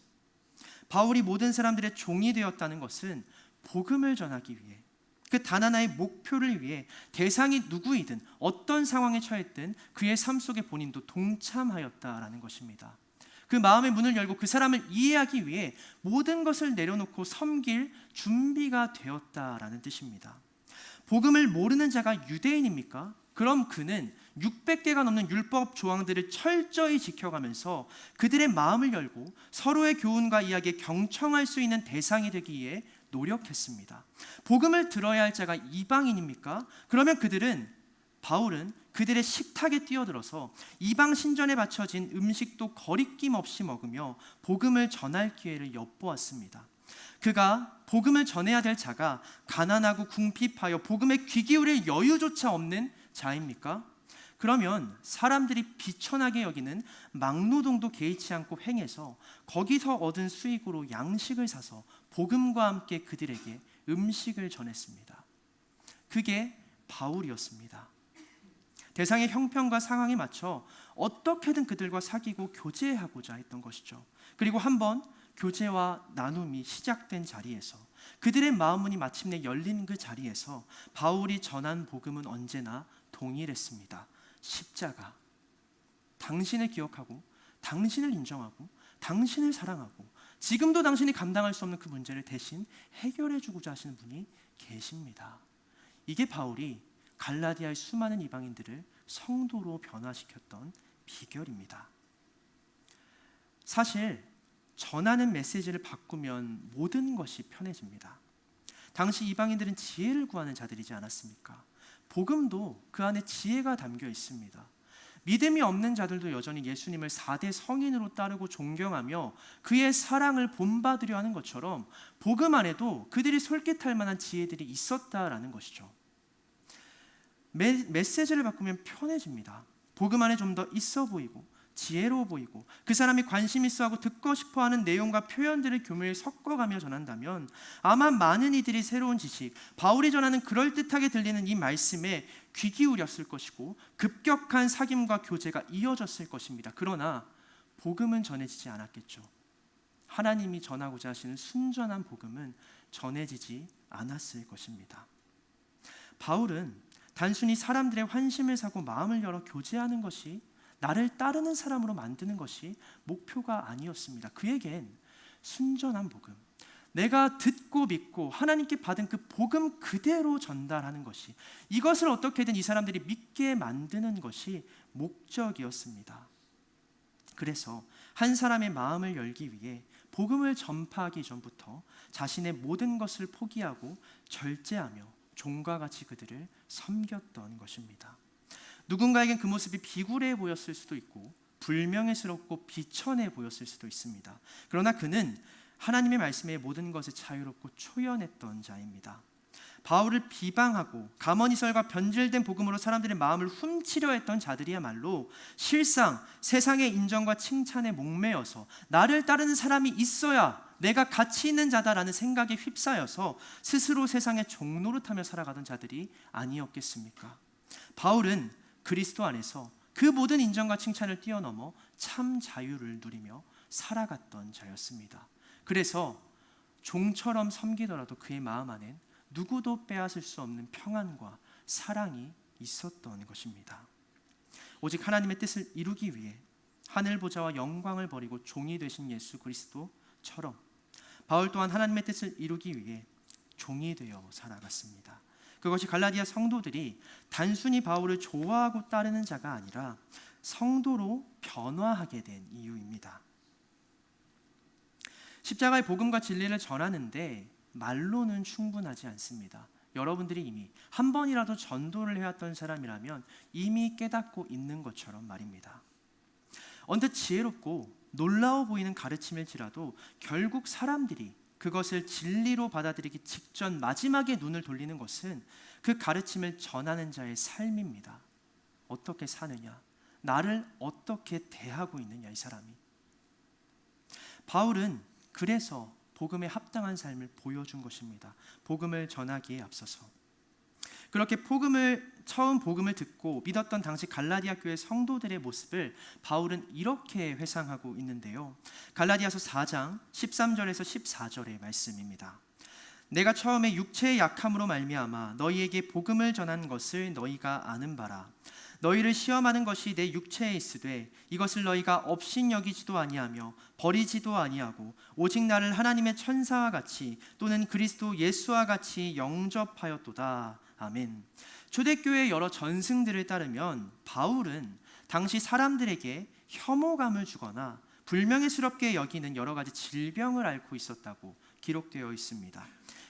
바울이 모든 사람들의 종이 되었다는 것은 복음을 전하기 위해 그 단 하나의 목표를 위해 대상이 누구이든 어떤 상황에 처했든 그의 삶 속에 본인도 동참하였다라는 것입니다. 그 마음의 문을 열고 그 사람을 이해하기 위해 모든 것을 내려놓고 섬길 준비가 되었다라는 뜻입니다. 복음을 모르는 자가 유대인입니까? 그럼 그는 600개가 넘는 율법 조항들을 철저히 지켜가면서 그들의 마음을 열고 서로의 교훈과 이야기에 경청할 수 있는 대상이 되기 위해 노력했습니다. 복음을 들어야 할 자가 이방인입니까? 그러면 바울은 그들의 식탁에 뛰어들어서 이방 신전에 바쳐진 음식도 거리낌 없이 먹으며 복음을 전할 기회를 엿보았습니다. 그가 복음을 전해야 될 자가 가난하고 궁핍하여 복음에 귀 기울일 여유조차 없는 자입니까? 그러면 사람들이 비천하게 여기는 막노동도 개의치 않고 행해서 거기서 얻은 수익으로 양식을 사서 복음과 함께 그들에게 음식을 전했습니다. 그게 바울이었습니다. 대상의 형편과 상황에 맞춰 어떻게든 그들과 사귀고 교제하고자 했던 것이죠. 그리고 한번 교제와 나눔이 시작된 자리에서 그들의 마음문이 마침내 열린 그 자리에서 바울이 전한 복음은 언제나 동일했습니다. 십자가. 당신을 기억하고 당신을 인정하고 당신을 사랑하고 지금도 당신이 감당할 수 없는 그 문제를 대신 해결해 주고자 하시는 분이 계십니다. 이게 바울이 갈라디아의 수많은 이방인들을 성도로 변화시켰던 비결입니다. 사실 전하는 메시지를 바꾸면 모든 것이 편해집니다. 당시 이방인들은 지혜를 구하는 자들이지 않았습니까? 복음도 그 안에 지혜가 담겨 있습니다. 믿음이 없는 자들도 여전히 예수님을 4대 성인으로 따르고 존경하며 그의 사랑을 본받으려 하는 것처럼 복음 안에도 그들이 솔깃할 만한 지혜들이 있었다라는 것이죠. 메시지를 바꾸면 편해집니다. 복음 안에 좀 더 있어 보이고 지혜로워 보이고 그 사람이 관심 있어 하고 듣고 싶어 하는 내용과 표현들을 교묘히 섞어가며 전한다면 아마 많은 이들이 새로운 지식, 바울이 전하는 그럴듯하게 들리는 이 말씀에 귀 기울였을 것이고 급격한 사귐과 교제가 이어졌을 것입니다. 그러나 복음은 전해지지 않았겠죠. 하나님이 전하고자 하시는 순전한 복음은 전해지지 않았을 것입니다. 바울은 단순히 사람들의 환심을 사고 마음을 열어 교제하는 것이, 나를 따르는 사람으로 만드는 것이 목표가 아니었습니다. 그에겐 순전한 복음, 내가 듣고 믿고 하나님께 받은 그 복음 그대로 전달하는 것이, 이것을 어떻게든 이 사람들이 믿게 만드는 것이 목적이었습니다. 그래서 한 사람의 마음을 열기 위해 복음을 전파하기 전부터 자신의 모든 것을 포기하고 절제하며 종과 같이 그들을 섬겼던 것입니다. 누군가에겐 그 모습이 비굴해 보였을 수도 있고 불명예스럽고 비천해 보였을 수도 있습니다. 그러나 그는 하나님의 말씀에 모든 것을 자유롭고 초연했던 자입니다. 바울을 비방하고 가머니설과 변질된 복음으로 사람들의 마음을 훔치려 했던 자들이야말로 실상 세상의 인정과 칭찬에 목매여서 나를 따르는 사람이 있어야 내가 가치 있는 자다라는 생각에 휩싸여서 스스로 세상의 종노릇하며 살아가던 자들이 아니었겠습니까? 바울은 그리스도 안에서 그 모든 인정과 칭찬을 뛰어넘어 참 자유를 누리며 살아갔던 자였습니다. 그래서 종처럼 섬기더라도 그의 마음 안엔 누구도 빼앗을 수 없는 평안과 사랑이 있었던 것입니다. 오직 하나님의 뜻을 이루기 위해 하늘 보좌와 영광을 버리고 종이 되신 예수 그리스도처럼 바울 또한 하나님의 뜻을 이루기 위해 종이 되어 살아갔습니다. 그것이 갈라디아 성도들이 단순히 바울을 좋아하고 따르는 자가 아니라 성도로 변화하게 된 이유입니다. 십자가의 복음과 진리를 전하는데 말로는 충분하지 않습니다. 여러분들이 이미 한 번이라도 전도를 해왔던 사람이라면 이미 깨닫고 있는 것처럼 말입니다. 언뜻 지혜롭고 놀라워 보이는 가르침일지라도 결국 사람들이 그것을 진리로 받아들이기 직전 마지막에 눈을 돌리는 것은 그 가르침을 전하는 자의 삶입니다. 어떻게 사느냐, 나를 어떻게 대하고 있느냐, 이 사람이. 바울은 그래서 복음에 합당한 삶을 보여준 것입니다. 복음을 전하기에 앞서서. 그렇게 처음 복음을 듣고 믿었던 당시 갈라디아 교회 성도들의 모습을 바울은 이렇게 회상하고 있는데요. 갈라디아서 4장 13절에서 14절의 말씀입니다. 내가 처음에 육체의 약함으로 말미암아 너희에게 복음을 전한 것을 너희가 아는 바라. 너희를 시험하는 것이 내 육체에 있으되 이것을 너희가 업신여기지도 아니하며 버리지도 아니하고 오직 나를 하나님의 천사와 같이 또는 그리스도 예수와 같이 영접하였도다. 아멘. 초대교회의 여러 전승들을 따르면 바울은 당시 사람들에게 혐오감을 주거나 불명예스럽게 여기는 여러 가지 질병을 앓고 있었다고 기록되어 있습니다.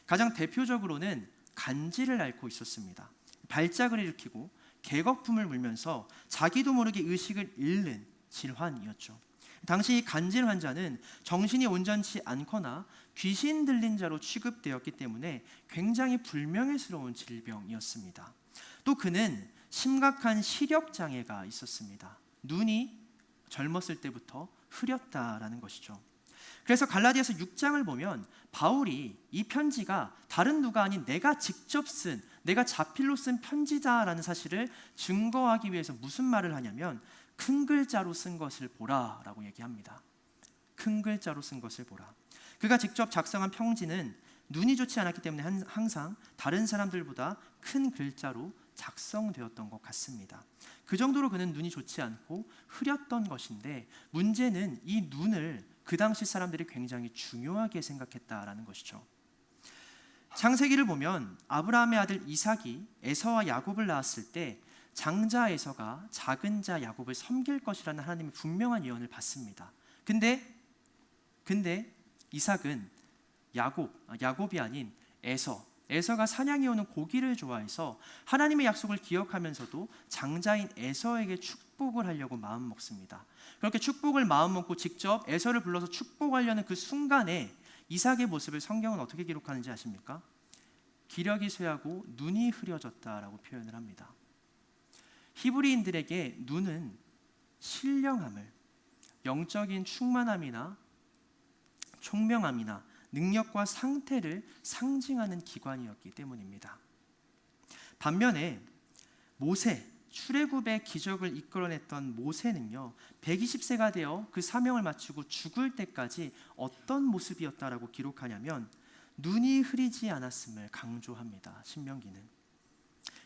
가장 대표적으로는 간질을 앓고 있었습니다. 발작을 일으키고 개거품을 물면서 자기도 모르게 의식을 잃는 질환이었죠. 당시 이 간질 환자는 정신이 온전치 않거나 귀신 들린 자로 취급되었기 때문에 굉장히 불명예스러운 질병이었습니다. 또 그는 심각한 시력 장애가 있었습니다. 눈이 젊었을 때부터 흐렸다라는 것이죠. 그래서 갈라디아서 6장을 보면 바울이 이 편지가 다른 누가 아닌 내가 직접 쓴, 내가 자필로 쓴 편지다라는 사실을 증거하기 위해서 무슨 말을 하냐면 큰 글자로 쓴 것을 보라라고 얘기합니다. 큰 글자로 쓴 것을 보라. 그가 직접 작성한 편지는 눈이 좋지 않았기 때문에 항상 다른 사람들보다 큰 글자로 작성되었던 것 같습니다. 그 정도로 그는 눈이 좋지 않고 흐렸던 것인데 문제는 이 눈을 그 당시 사람들이 굉장히 중요하게 생각했다라는 것이죠. 창세기를 보면 아브라함의 아들 이삭이 에서와 야곱을 낳았을 때 장자 에서가 작은 자 야곱을 섬길 것이라는 하나님의 분명한 예언을 받습니다. 근데 이삭은 야곱이 아닌 에서가 사냥해오는 고기를 좋아해서 하나님의 약속을 기억하면서도 장자인 에서에게 축복을 하려고 마음먹습니다. 그렇게 축복을 마음먹고 직접 에서를 불러서 축복하려는 그 순간에 이삭의 모습을 성경은 어떻게 기록하는지 아십니까? 기력이 쇠하고 눈이 흐려졌다라고 표현을 합니다. 히브리인들에게 눈은 신령함을, 영적인 충만함이나 총명함이나 능력과 상태를 상징하는 기관이었기 때문입니다. 반면에 모세, 출애굽의 기적을 이끌어냈던 모세는요, 120세가 되어 그 사명을 마치고 죽을 때까지 어떤 모습이었다라고 기록하냐면 눈이 흐리지 않았음을 강조합니다. 신명기는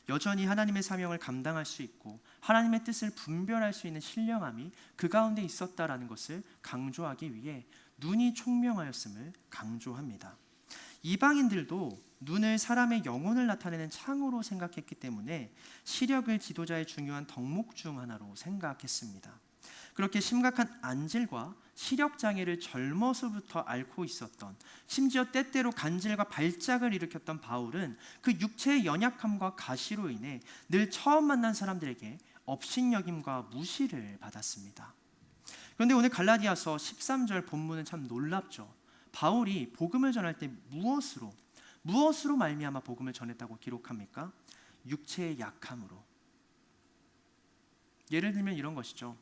여전히 하나님의 사명을 감당할 수 있고 하나님의 뜻을 분별할 수 있는 신령함이 그 가운데 있었다라는 것을 강조하기 위해 눈이 총명하였음을 강조합니다. 이방인들도 눈을 사람의 영혼을 나타내는 창으로 생각했기 때문에 시력을 지도자의 중요한 덕목 중 하나로 생각했습니다. 그렇게 심각한 안질과 시력 장애를 젊어서부터 앓고 있었던, 심지어 때때로 간질과 발작을 일으켰던 바울은 그 육체의 연약함과 가시로 인해 늘 처음 만난 사람들에게 업신여김과 무시를 받았습니다. 그런데 오늘 갈라디아서 13절 본문은 참 놀랍죠. 바울이 복음을 전할 때 무엇으로 말미암아 복음을 전했다고 기록합니까? 육체의 약함으로. 예를 들면 이런 것이죠.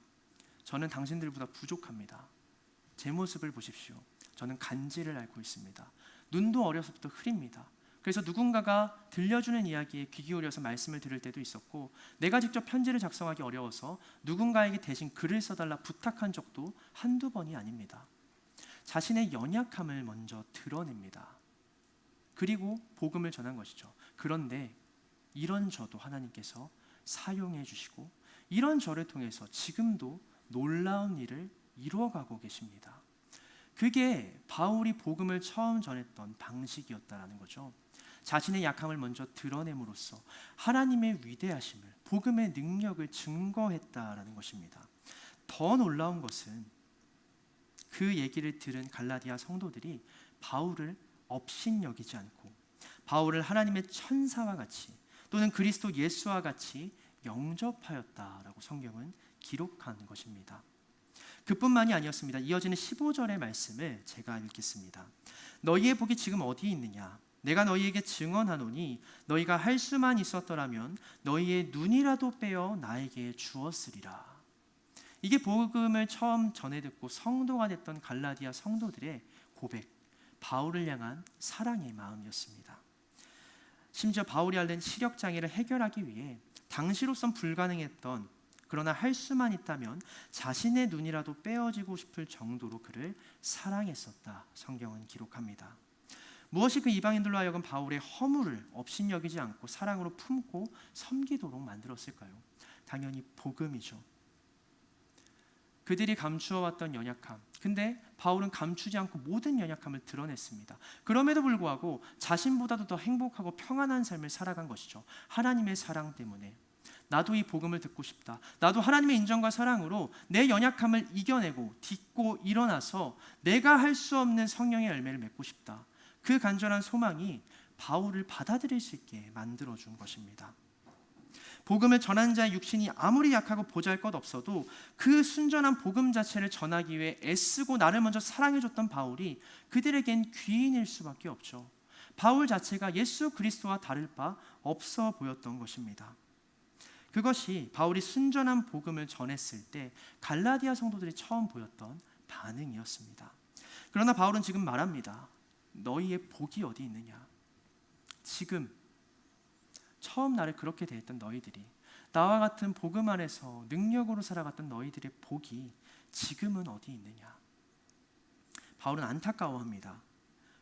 저는 당신들보다 부족합니다. 제 모습을 보십시오. 저는 간질을 앓고 있습니다. 눈도 어려서부터 흐립니다. 그래서 누군가가 들려주는 이야기에 귀 기울여서 말씀을 들을 때도 있었고, 내가 직접 편지를 작성하기 어려워서 누군가에게 대신 글을 써달라 부탁한 적도 한두 번이 아닙니다. 자신의 연약함을 먼저 드러냅니다. 그리고 복음을 전한 것이죠. 그런데 이런 저도 하나님께서 사용해 주시고 이런 저를 통해서 지금도 놀라운 일을 이루어가고 계십니다. 그게 바울이 복음을 처음 전했던 방식이었다라는 거죠. 자신의 약함을 먼저 드러냄으로써 하나님의 위대하심을, 복음의 능력을 증거했다라는 것입니다. 더 놀라운 것은 그 얘기를 들은 갈라디아 성도들이 바울을 업신여기지 않고 바울을 하나님의 천사와 같이 또는 그리스도 예수와 같이 영접하였다라고 성경은 기록하는 것입니다. 그뿐만이 아니었습니다. 이어지는 15절의 말씀을 제가 읽겠습니다. 너희의 복이 지금 어디에 있느냐? 내가 너희에게 증언하노니 너희가 할 수만 있었더라면 너희의 눈이라도 빼어 나에게 주었으리라. 이게 복음을 처음 전해 듣고 성도가 됐던 갈라디아 성도들의 고백, 바울을 향한 사랑의 마음이었습니다. 심지어 바울이 앓는 시력 장애를 해결하기 위해 당시로선 불가능했던, 그러나 할 수만 있다면 자신의 눈이라도 빼어지고 싶을 정도로 그를 사랑했었다. 성경은 기록합니다. 무엇이 그 이방인들로 하여금 바울의 허물을 업신여기지 않고 사랑으로 품고 섬기도록 만들었을까요? 당연히 복음이죠. 그들이 감추어왔던 연약함, 근데 바울은 감추지 않고 모든 연약함을 드러냈습니다. 그럼에도 불구하고 자신보다도 더 행복하고 평안한 삶을 살아간 것이죠. 하나님의 사랑 때문에. 나도 이 복음을 듣고 싶다. 나도 하나님의 인정과 사랑으로 내 연약함을 이겨내고 딛고 일어나서 내가 할 수 없는 성령의 열매를 맺고 싶다. 그 간절한 소망이 바울을 받아들일 수 있게 만들어준 것입니다. 복음을 전하는 자의 육신이 아무리 약하고 보잘것없어도 그 순전한 복음 자체를 전하기 위해 애쓰고 나를 먼저 사랑해줬던 바울이 그들에겐 귀인일 수밖에 없죠. 바울 자체가 예수 그리스도와 다를 바 없어 보였던 것입니다. 그것이 바울이 순전한 복음을 전했을 때 갈라디아 성도들이 처음 보였던 반응이었습니다. 그러나 바울은 지금 말합니다. 너희의 복이 어디 있느냐? 지금 처음 나를 그렇게 대했던 너희들이, 나와 같은 복음 안에서 능력으로 살아갔던 너희들의 복이 지금은 어디 있느냐? 바울은 안타까워합니다.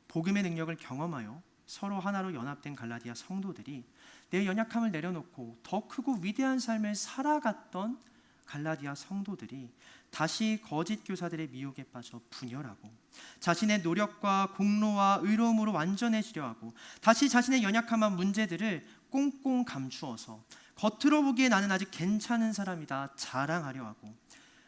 복음의 능력을 경험하여 서로 하나로 연합된 갈라디아 성도들이 내 연약함을 내려놓고 더 크고 위대한 삶을 살아갔던 갈라디아 성도들이 다시 거짓 교사들의 미혹에 빠져 분열하고 자신의 노력과 공로와 의로움으로 완전해지려 하고 다시 자신의 연약함과 문제들을 꽁꽁 감추어서 겉으로 보기에 나는 아직 괜찮은 사람이다 자랑하려 하고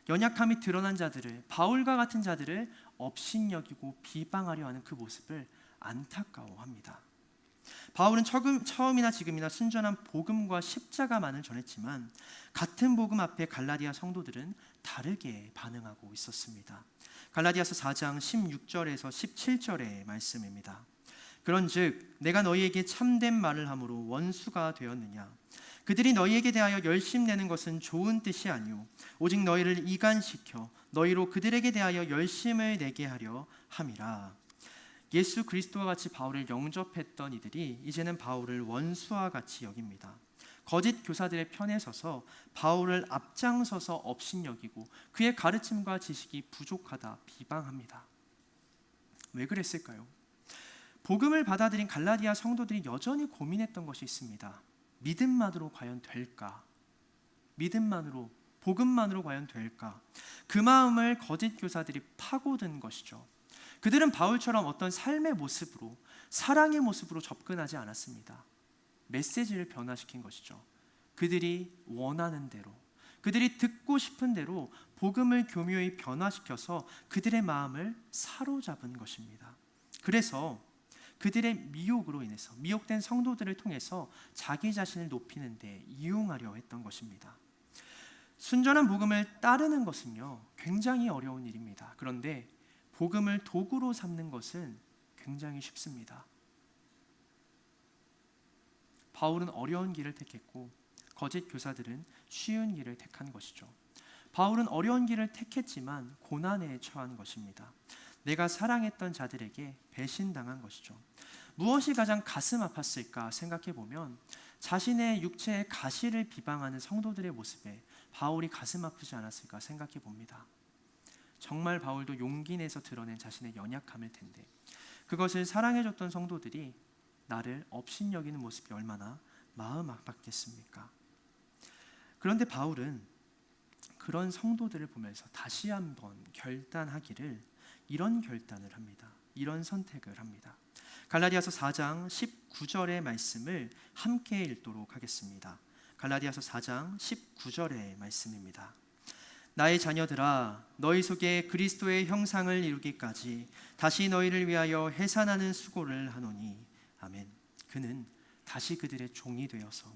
연약함이 드러난 자들을, 바울과 같은 자들을 업신여기고 비방하려 하는 그 모습을 안타까워합니다. 바울은 처음이나 지금이나 순전한 복음과 십자가만을 전했지만 같은 복음 앞에 갈라디아 성도들은 다르게 반응하고 있었습니다. 갈라디아서 4장 16절에서 17절의 말씀입니다. 그런즉 내가 너희에게 참된 말을 함으로 원수가 되었느냐? 그들이 너희에게 대하여 열심내는 것은 좋은 뜻이 아니오 오직 너희를 이간시켜 너희로 그들에게 대하여 열심을 내게 하려 함이라. 예수 그리스도와 같이 바울을 영접했던 이들이 이제는 바울을 원수와 같이 여깁니다. 거짓 교사들의 편에 서서 바울을 앞장서서 업신여기고 그의 가르침과 지식이 부족하다 비방합니다. 왜 그랬을까요? 복음을 받아들인 갈라디아 성도들이 여전히 고민했던 것이 있습니다. 믿음만으로 과연 될까? 믿음만으로, 복음만으로 과연 될까? 그 마음을 거짓 교사들이 파고든 것이죠. 그들은 바울처럼 어떤 삶의 모습으로, 사랑의 모습으로 접근하지 않았습니다. 메시지를 변화시킨 것이죠. 그들이 원하는 대로, 그들이 듣고 싶은 대로 복음을 교묘히 변화시켜서 그들의 마음을 사로잡은 것입니다. 그래서 그들의 미혹으로 인해서, 미혹된 성도들을 통해서 자기 자신을 높이는 데 이용하려 했던 것입니다. 순전한 복음을 따르는 것은요, 굉장히 어려운 일입니다. 그런데 복음을 도구로 삼는 것은 굉장히 쉽습니다. 바울은 어려운 길을 택했고 거짓 교사들은 쉬운 길을 택한 것이죠. 바울은 어려운 길을 택했지만 고난에 처한 것입니다. 내가 사랑했던 자들에게 배신당한 것이죠. 무엇이 가장 가슴 아팠을까 생각해 보면 자신의 육체의 가시를 비방하는 성도들의 모습에 바울이 가슴 아프지 않았을까 생각해 봅니다. 정말 바울도 용기 내서 드러낸 자신의 연약함일 텐데 그것을 사랑해줬던 성도들이 나를 업신여기는 모습이 얼마나 마음 아팠겠습니까? 그런데 바울은 그런 성도들을 보면서 다시 한번 결단하기를 이런 결단을 합니다. 이런 선택을 합니다. 갈라디아서 4장 19절의 말씀을 함께 읽도록 하겠습니다. 갈라디아서 4장 19절의 말씀입니다. 나의 자녀들아 너희 속에 그리스도의 형상을 이루기까지 다시 너희를 위하여 해산하는 수고를 하노니 아멘. 그는 다시 그들의 종이 되어서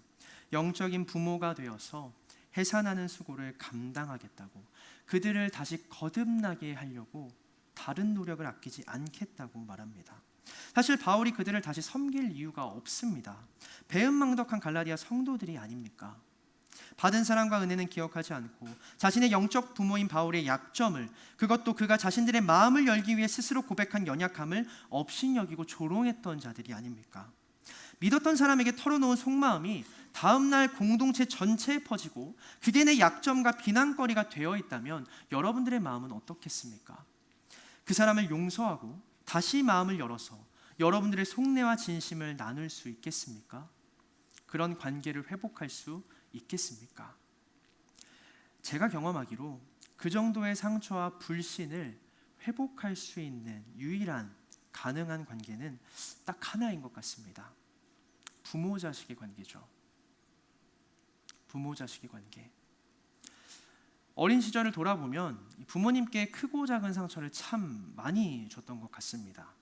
영적인 부모가 되어서 해산하는 수고를 감당하겠다고 그들을 다시 거듭나게 하려고 다른 노력을 아끼지 않겠다고 말합니다. 사실 바울이 그들을 다시 섬길 이유가 없습니다. 배은망덕한 갈라디아 성도들이 아닙니까? 받은 사랑과 은혜는 기억하지 않고 자신의 영적 부모인 바울의 약점을, 그것도 그가 자신들의 마음을 열기 위해 스스로 고백한 연약함을 업신여기고 조롱했던 자들이 아닙니까? 믿었던 사람에게 털어놓은 속마음이 다음날 공동체 전체에 퍼지고 그게 내 약점과 비난거리가 되어 있다면 여러분들의 마음은 어떻겠습니까? 그 사람을 용서하고 다시 마음을 열어서 여러분들의 속내와 진심을 나눌 수 있겠습니까? 그런 관계를 회복할 수 있겠습니까? 제가 경험하기로 그 정도의 상처와 불신을 회복할 수 있는 유일한 가능한 관계는 딱 하나인 것 같습니다. 부모 자식의 관계죠. 부모 자식의 관계. 어린 시절을 돌아보면 부모님께 크고 작은 상처를 참 많이 줬던 것 같습니다.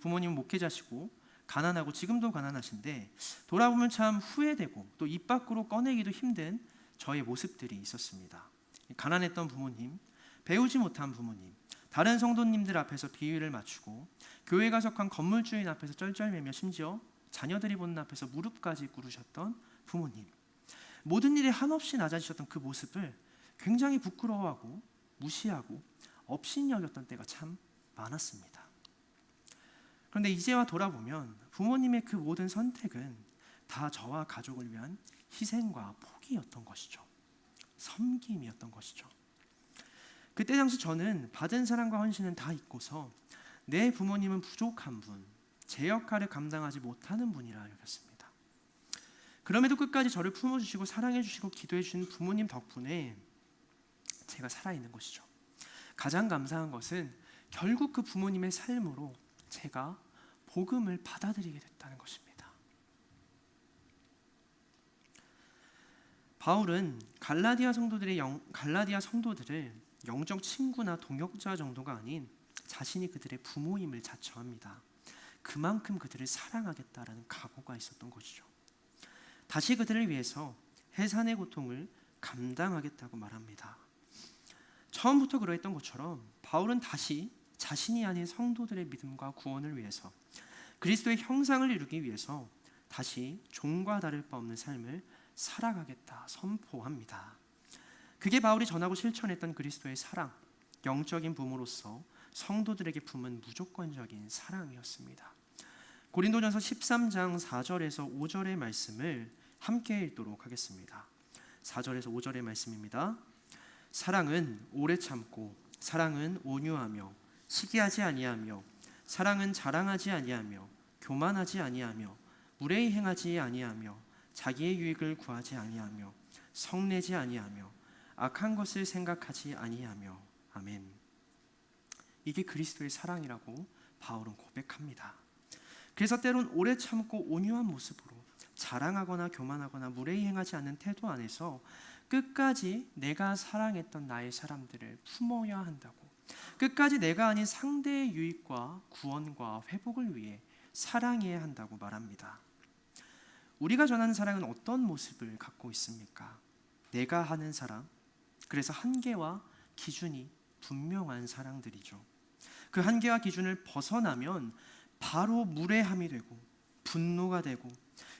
부모님은 목회자시고 가난하고 지금도 가난하신데 돌아보면 참 후회되고 또 입 밖으로 꺼내기도 힘든 저의 모습들이 있었습니다. 가난했던 부모님, 배우지 못한 부모님, 다른 성도님들 앞에서 비위를 맞추고 교회가 속한 건물주인 앞에서 쩔쩔매며 심지어 자녀들이 보는 앞에서 무릎까지 꿇으셨던 부모님, 모든 일에 한없이 낮아지셨던 그 모습을 굉장히 부끄러워하고 무시하고 업신여겼던 때가 참 많았습니다. 그런데 이제와 돌아보면 부모님의 그 모든 선택은 다 저와 가족을 위한 희생과 포기였던 것이죠. 섬김이었던 것이죠. 그때 당시 저는 받은 사랑과 헌신은 다 잊고서 내 부모님은 부족한 분, 제 역할을 감당하지 못하는 분이라 여겼습니다. 그럼에도 끝까지 저를 품어주시고 사랑해주시고 기도해주신 부모님 덕분에 제가 살아있는 것이죠. 가장 감사한 것은 결국 그 부모님의 삶으로 제가 복음을 받아들이게 됐다는 것입니다. 바울은 갈라디아 성도들을 영적 친구나 동역자 정도가 아닌 자신이 그들의 부모임을 자처합니다. 그만큼 그들을 사랑하겠다라는 각오가 있었던 것이죠. 다시 그들을 위해서 해산의 고통을 감당하겠다고 말합니다. 처음부터 그러했던 것처럼 바울은 다시 자신이 아닌 성도들의 믿음과 구원을 위해서, 그리스도의 형상을 이루기 위해서 다시 종과 다를 바 없는 삶을 살아가겠다 선포합니다. 그게 바울이 전하고 실천했던 그리스도의 사랑, 영적인 부모로서 성도들에게 품은 무조건적인 사랑이었습니다. 고린도전서 13장 4절에서 5절의 말씀을 함께 읽도록 하겠습니다. 4절에서 5절의 말씀입니다. 사랑은 오래 참고, 사랑은 온유하며, 시기하지 아니하며, 사랑은 자랑하지 아니하며, 교만하지 아니하며, 무례히 행하지 아니하며, 자기의 유익을 구하지 아니하며, 성내지 아니하며, 악한 것을 생각하지 아니하며. 아멘. 이게 그리스도의 사랑이라고 바울은 고백합니다. 그래서 때론 오래 참고 온유한 모습으로 자랑하거나 교만하거나 무례히 행하지 않는 태도 안에서 끝까지 내가 사랑했던 나의 사람들을 품어야 한다고, 끝까지 내가 아닌 상대의 유익과 구원과 회복을 위해 사랑해야 한다고 말합니다. 우리가 전하는 사랑은 어떤 모습을 갖고 있습니까? 내가 하는 사랑, 그래서 한계와 기준이 분명한 사랑들이죠. 그 한계와 기준을 벗어나면 바로 무례함이 되고 분노가 되고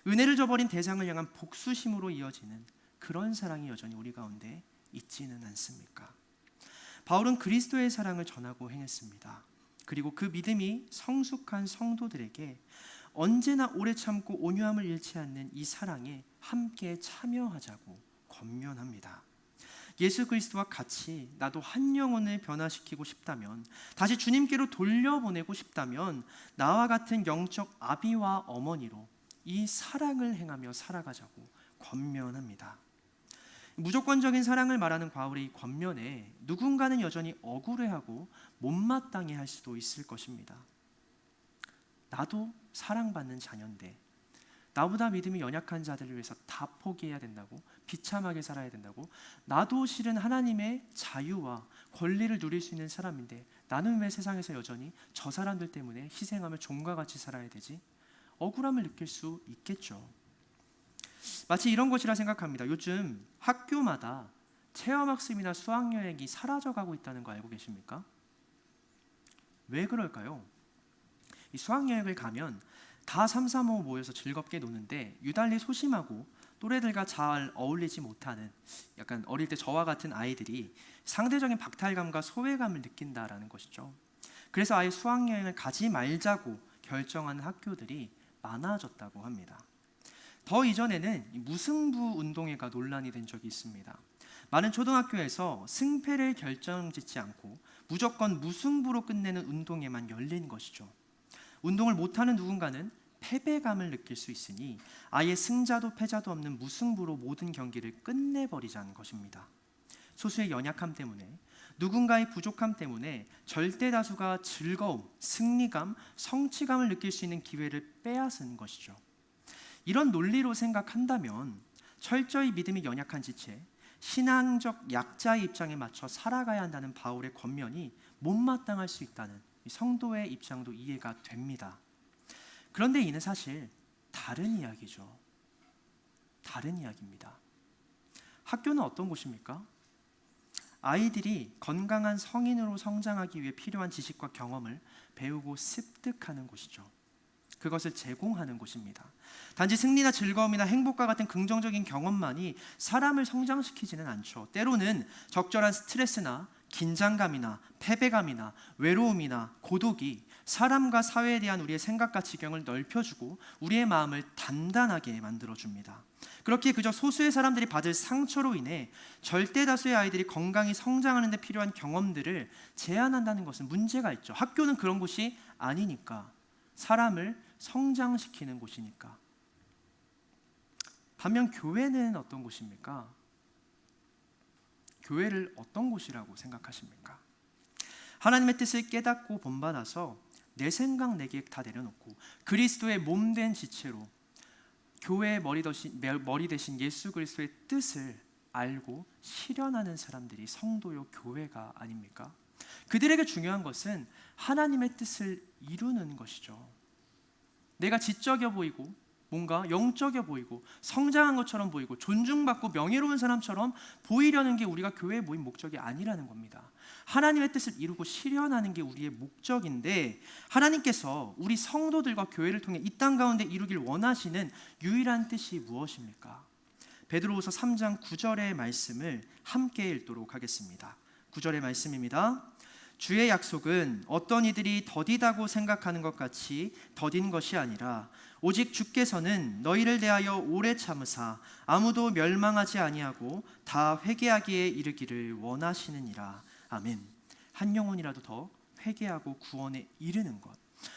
은혜를 저버린 대상을 향한 복수심으로 이어지는 그런 사랑이 여전히 우리 가운데 있지는 않습니까? 바울은 그리스도의 사랑을 전하고 행했습니다. 그리고 그 믿음이 성숙한 성도들에게 언제나 오래 참고 온유함을 잃지 않는 이 사랑에 함께 참여하자고 권면합니다. 예수 그리스도와 같이 나도 한 영혼을 변화시키고 싶다면, 다시 주님께로 돌려보내고 싶다면 나와 같은 영적 아비와 어머니로 이 사랑을 행하며 살아가자고 권면합니다. 무조건적인 사랑을 말하는 바울의 이 권면에 누군가는 여전히 억울해하고 못마땅해 할 수도 있을 것입니다. 나도 사랑받는 자녀인데 나보다 믿음이 연약한 자들을 위해서 다 포기해야 된다고, 비참하게 살아야 된다고, 나도 실은 하나님의 자유와 권리를 누릴 수 있는 사람인데 나는 왜 세상에서 여전히 저 사람들 때문에 희생하며 종과 같이 살아야 되지? 억울함을 느낄 수 있겠죠. 마치 이런 것이라 생각합니다. 요즘 학교마다 체험학습이나 수학여행이 사라져가고 있다는 거 알고 계십니까? 왜 그럴까요? 이 수학여행을 가면 다 삼삼오오 모여서 즐겁게 노는데 유달리 소심하고 또래들과 잘 어울리지 못하는, 약간 어릴 때 저와 같은 아이들이 상대적인 박탈감과 소외감을 느낀다라는 것이죠. 그래서 아예 수학여행을 가지 말자고 결정하는 학교들이 많아졌다고 합니다. 더 이전에는 무승부 운동회가 논란이 된 적이 있습니다. 많은 초등학교에서 승패를 결정짓지 않고 무조건 무승부로 끝내는 운동회만 열린 것이죠. 운동을 못하는 누군가는 패배감을 느낄 수 있으니 아예 승자도 패자도 없는 무승부로 모든 경기를 끝내버리자는 것입니다. 소수의 연약함 때문에, 누군가의 부족함 때문에 절대 다수가 즐거움, 승리감, 성취감을 느낄 수 있는 기회를 빼앗은 것이죠. 이런 논리로 생각한다면 철저히 믿음이 연약한 지체, 신앙적 약자의 입장에 맞춰 살아가야 한다는 바울의 권면이 못마땅할 수 있다는 성도의 입장도 이해가 됩니다. 그런데 이는 사실 다른 이야기죠. 다른 이야기입니다. 학교는 어떤 곳입니까? 아이들이 건강한 성인으로 성장하기 위해 필요한 지식과 경험을 배우고 습득하는 곳이죠. 그것을 제공하는 곳입니다. 단지 승리나 즐거움이나 행복과 같은 긍정적인 경험만이 사람을 성장시키지는 않죠. 때로는 적절한 스트레스나 긴장감이나 패배감이나 외로움이나 고독이 사람과 사회에 대한 우리의 생각과 지경을 넓혀주고 우리의 마음을 단단하게 만들어줍니다. 그렇게 그저 소수의 사람들이 받을 상처로 인해 절대 다수의 아이들이 건강히 성장하는 데 필요한 경험들을 제한한다는 것은 문제가 있죠. 학교는 그런 곳이 아니니까, 사람을 성장시키는 곳이니까. 반면 교회는 어떤 곳입니까? 교회를 어떤 곳이라고 생각하십니까? 하나님의 뜻을 깨닫고 본받아서 내 생각 내 계획 다 내려놓고 그리스도의 몸된 지체로 교회의 머리 대신 예수 그리스도의 뜻을 알고 실현하는 사람들이 성도요 교회가 아닙니까? 그들에게 중요한 것은 하나님의 뜻을 이루는 것이죠. 내가 지적여 보이고 뭔가 영적여 보이고 성장한 것처럼 보이고 존중받고 명예로운 사람처럼 보이려는 게 우리가 교회에 모인 목적이 아니라는 겁니다. 하나님의 뜻을 이루고 실현하는 게 우리의 목적인데, 하나님께서 우리 성도들과 교회를 통해 이 땅 가운데 이루길 원하시는 유일한 뜻이 무엇입니까? 베드로후서 3장 9절의 말씀을 함께 읽도록 하겠습니다. 9절의 말씀입니다. 주의 약속은 어떤 이들이 더디다고 생각하는 것 같이 더딘 것이 아니라 오직 주께서는 너희를 대하여 오래 참으사 아무도 멸망하지 아니하고 다 회개하기에 이르기를 원하시느니라. 아멘. 한 영혼이라도 더 회개하고 구원에 이르는 것,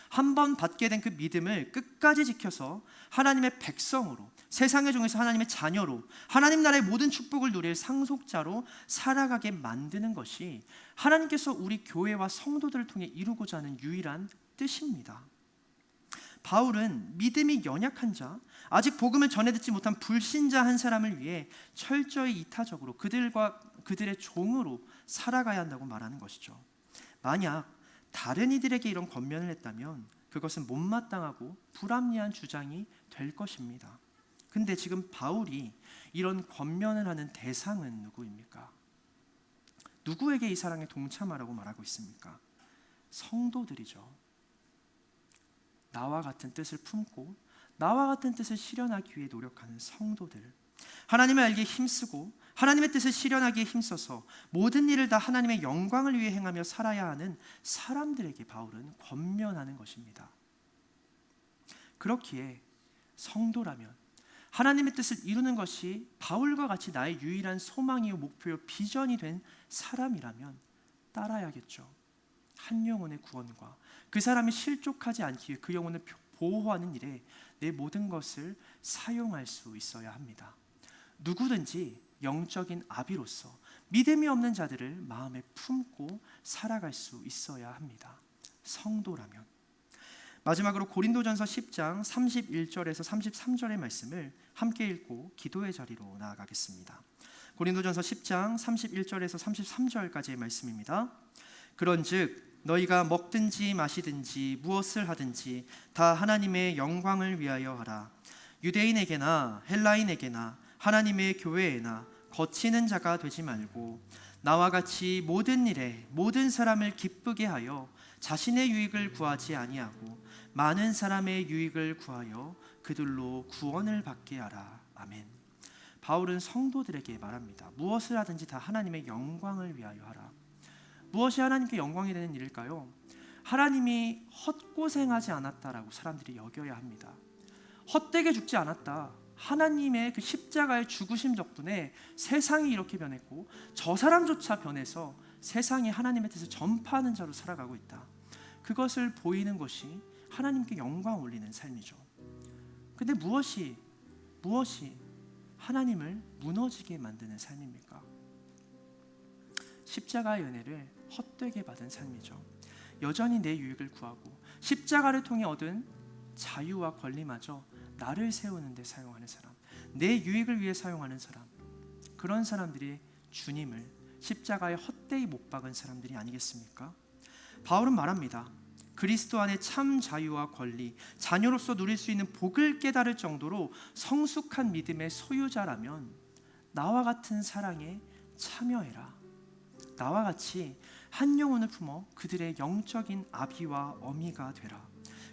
한 번 받게 된 그 믿음을 끝까지 지켜서 하나님의 백성으로, 세상의 중에서 하나님의 자녀로, 하나님 나라의 모든 축복을 누릴 상속자로 살아가게 만드는 것이 하나님께서 우리 교회와 성도들을 통해 이루고자 하는 유일한 뜻입니다. 바울은 믿음이 연약한 자, 아직 복음을 전해 듣지 못한 불신자 한 사람을 위해 철저히 이타적으로 그들의 종으로 살아가야 한다고 말하는 것이죠. 만약 다른 이들에게 이런 권면을 했다면 그것은 못마땅하고 불합리한 주장이 될 것입니다. 근데 지금 바울이 이런 권면을 하는 대상은 누구입니까? 누구에게 이 사랑에 동참하라고 말하고 있습니까? 성도들이죠. 나와 같은 뜻을 품고 나와 같은 뜻을 실현하기 위해 노력하는 성도들, 하나님을 알기에 힘쓰고 하나님의 뜻을 실현하기에 힘써서 모든 일을 다 하나님의 영광을 위해 행하며 살아야 하는 사람들에게 바울은 권면하는 것입니다. 그렇기에 성도라면, 하나님의 뜻을 이루는 것이 바울과 같이 나의 유일한 소망이요 목표요 비전이 된 사람이라면 따라야겠죠. 한 영혼의 구원과 그 사람이 실족하지 않기 위해 그 영혼을 보호하는 일에 내 모든 것을 사용할 수 있어야 합니다. 누구든지 영적인 아비로서 믿음이 없는 자들을 마음에 품고 살아갈 수 있어야 합니다. 성도라면. 마지막으로 고린도전서 10장 31절에서 33절의 말씀을 함께 읽고 기도의 자리로 나아가겠습니다. 고린도전서 10장 31절에서 33절까지의 말씀입니다. 그런즉 너희가 먹든지 마시든지 무엇을 하든지 다 하나님의 영광을 위하여 하라. 유대인에게나 헬라인에게나 하나님의 교회에나 거치는 자가 되지 말고 나와 같이 모든 일에 모든 사람을 기쁘게 하여 자신의 유익을 구하지 아니하고 많은 사람의 유익을 구하여 그들로 구원을 받게 하라. 아멘. 바울은 성도들에게 말합니다. 무엇을 하든지 다 하나님의 영광을 위하여 하라. 무엇이 하나님께 영광이 되는 일일까요? 하나님이 헛고생하지 않았다라고 사람들이 여겨야 합니다. 헛되게 죽지 않았다. 하나님의 그 십자가의 죽으심 덕분에 세상이 이렇게 변했고 저 사람조차 변해서 세상이 하나님의 뜻을 전파하는 자로 살아가고 있다. 그것을 보이는 것이 하나님께 영광 올리는 삶이죠. 근데 무엇이 하나님을 무너지게 만드는 삶입니까? 십자가의 은혜를 헛되게 받은 삶이죠. 여전히 내 유익을 구하고 십자가를 통해 얻은 자유와 권리마저 나를 세우는 데 사용하는 사람, 내 유익을 위해 사용하는 사람, 그런 사람들이 주님을 십자가에 헛되이 못 박은 사람들이 아니겠습니까? 바울은 말합니다. 그리스도 안에 참 자유와 권리, 자녀로서 누릴 수 있는 복을 깨달을 정도로 성숙한 믿음의 소유자라면 나와 같은 사랑에 참여해라. 나와 같이 한 영혼을 품어 그들의 영적인 아비와 어미가 되라.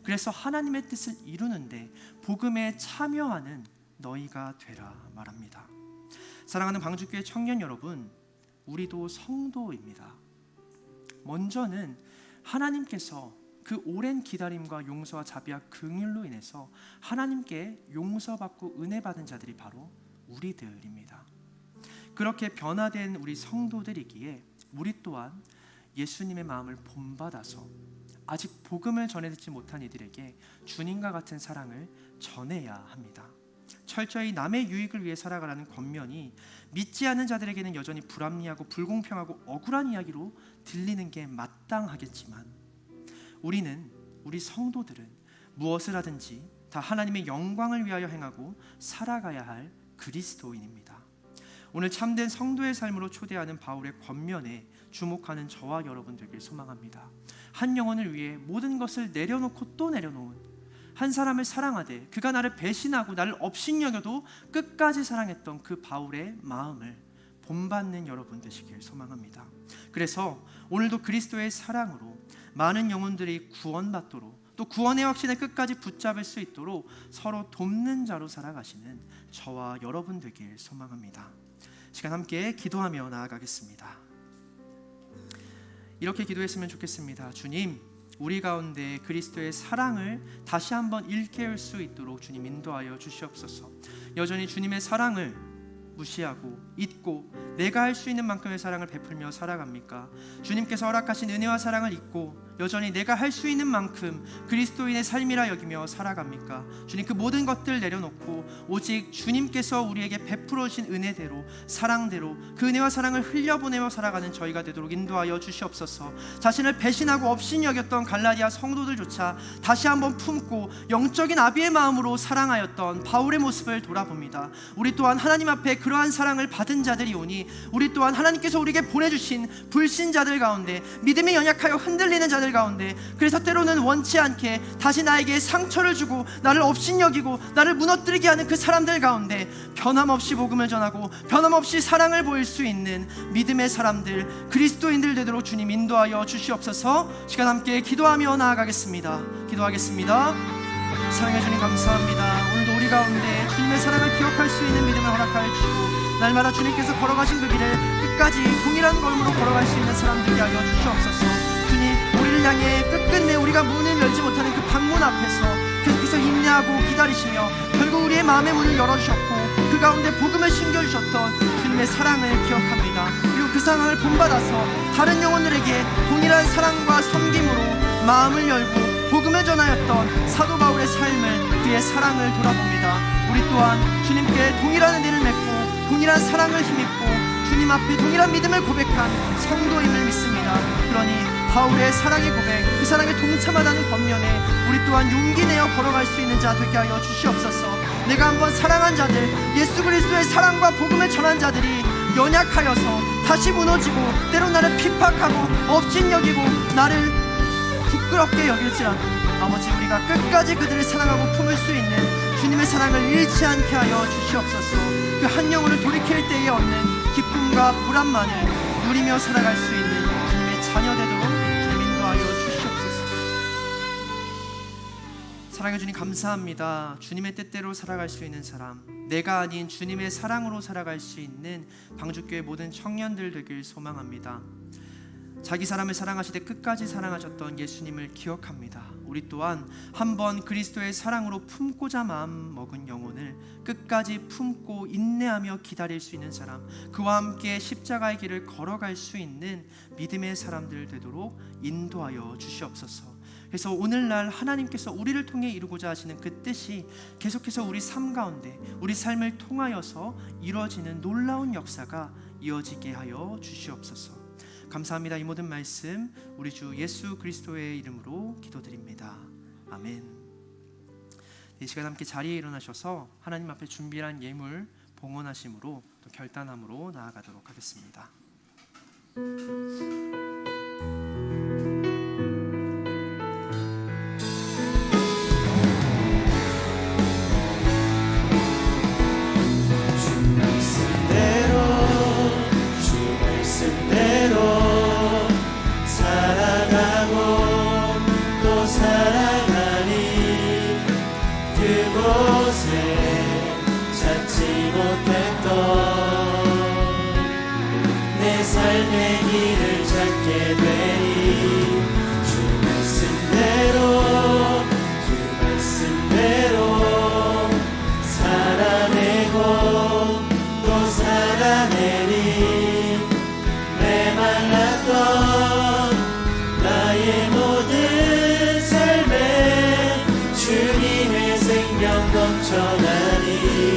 그래서 하나님의 뜻을 이루는데 복음에 참여하는 너희가 되라 말합니다. 사랑하는 방주교회 청년 여러분, 우리도 성도입니다. 먼저는 하나님께서 그 오랜 기다림과 용서와 자비와 긍휼로 인해서 하나님께 용서받고 은혜받은 자들이 바로 우리들입니다. 그렇게 변화된 우리 성도들이기에 우리 또한 예수님의 마음을 본받아서 아직 복음을 전해 듣지 못한 이들에게 주님과 같은 사랑을 전해야 합니다. 철저히 남의 유익을 위해 살아가라는 권면이 믿지 않는 자들에게는 여전히 불합리하고 불공평하고 억울한 이야기로 들리는 게 마땅하겠지만 우리 성도들은 무엇을 하든지 다 하나님의 영광을 위하여 행하고 살아가야 할 그리스도인입니다. 오늘 참된 성도의 삶으로 초대하는 바울의 권면에 주목하는 저와 여러분 되길 소망합니다. 한 영혼을 위해 모든 것을 내려놓고 또 내려놓은, 한 사람을 사랑하되 그가 나를 배신하고 나를 업신여겨도 끝까지 사랑했던 그 바울의 마음을 본받는 여러분 되시길 소망합니다. 그래서 오늘도 그리스도의 사랑으로 많은 영혼들이 구원받도록, 또 구원의 확신을 끝까지 붙잡을 수 있도록 서로 돕는 자로 살아가시는 저와 여러분 되길 소망합니다. 시간 함께 기도하며 나아가겠습니다. 이렇게 기도했으면 좋겠습니다. 주님, 우리 가운데 그리스도의 사랑을 다시 한번 일깨울 수 있도록 주님 인도하여 주시옵소서. 여전히 주님의 사랑을 무시하고 잊고 내가 할 수 있는 만큼의 사랑을 베풀며 살아갑니까? 주님께서 허락하신 은혜와 사랑을 잊고 여전히 내가 할 수 있는 만큼 그리스도인의 삶이라 여기며 살아갑니까? 주님, 그 모든 것들 내려놓고 오직 주님께서 우리에게 베풀어 주신 은혜대로, 사랑대로 그 은혜와 사랑을 흘려보내며 살아가는 저희가 되도록 인도하여 주시옵소서. 자신을 배신하고 업신여겼던 갈라디아 성도들조차 다시 한번 품고 영적인 아비의 마음으로 사랑하였던 바울의 모습을 돌아봅니다. 우리 또한 하나님 앞에 그러한 사랑을 받은 자들이 오니 우리 또한 하나님께서 우리에게 보내주신 불신자들 가운데, 믿음이 연약하여 흔들리는 자들 가운데, 그래서 때로는 원치 않게 다시 나에게 상처를 주고 나를 업신여기고 나를 무너뜨리게 하는 그 사람들 가운데 변함없이 복음을 전하고 변함없이 사랑을 보일 수 있는 믿음의 사람들, 그리스도인들 되도록 주님 인도하여 주시옵소서. 시간 함께 기도하며 나아가겠습니다. 기도하겠습니다. 사랑해 주님 감사합니다. 오늘도 우리 가운데 주님의 사랑을 기억할 수 있는 믿음을 허락하여 주시고 날마다 주님께서 걸어가신 그 길을 끝까지 동일한 걸음으로 걸어갈 수 있는 사람들이 하여 주시옵소서. 주님, 우리를 향해 끝끝내 우리가 문을 열지 못하는 그 방문 앞에서 계속해서 인내하고 기다리시며 결국 우리의 마음의 문을 열어주셨고 그 가운데 복음을 심겨주셨던 주님의 사랑을 기억합니다. 그리고 그 사랑을 본받아서 다른 영혼들에게 동일한 사랑과 섬김으로 마음을 열고 복음을 전하였던 사도 바울의 삶을, 그의 사랑을 돌아봅니다. 우리 또한 주님께 동일한 은혜를 맺고 동일한 사랑을 힘입고 주님 앞에 동일한 믿음을 고백한 성도임을 믿습니다. 그러니 바울의 사랑의 고백, 그 사랑에 동참하다는 권면에 우리 또한 용기 내어 걸어갈 수 있는 자 되게 하여 주시옵소서. 내가 한번 사랑한 자들, 예수 그리스도의 사랑과 복음을 전한 자들이 연약하여서 다시 무너지고 때로 나를 핍박하고 업신여기고 나를 부끄럽게 여길지라도 아버지, 우리가 끝까지 그들을 사랑하고 품을 수 있는 주님의 사랑을 잃지 않게 하여 주시옵소서. 그 한 영혼을 돌이킬 때에 얻는 기쁨과 보람만을 누리며 살아갈 수 있는 주님의 자녀 되도록 주님 인도하여 주시옵소서. 사랑해 주님 감사합니다. 주님의 뜻대로 살아갈 수 있는 사람, 내가 아닌 주님의 사랑으로 살아갈 수 있는 방주교회 모든 청년들 되길 소망합니다. 자기 사람을 사랑하시되 끝까지 사랑하셨던 예수님을 기억합니다. 우리 또한 한번 그리스도의 사랑으로 품고자 마음 먹은 영혼을 끝까지 품고 인내하며 기다릴 수 있는 사람, 그와 함께 십자가의 길을 걸어갈 수 있는 믿음의 사람들 되도록 인도하여 주시옵소서. 그래서 오늘날 하나님께서 우리를 통해 이루고자 하시는 그 뜻이 계속해서 우리 삶 가운데, 우리 삶을 통하여서 이루어지는 놀라운 역사가 이어지게 하여 주시옵소서. 감사합니다. 이 모든 말씀 우리 주 예수 그리스도의 이름으로 기도드립니다. 아멘. 이 시간 함께 자리에 일어나셔서 하나님 앞에 준비한 예물 봉헌하심으로 또 결단함으로 나아가도록 하겠습니다. 삶의 길을 찾게 되니 주 말씀대로 살아내고 또 살아내니 메말랐던 나의 모든 삶에 주님의 생명 넘쳐나니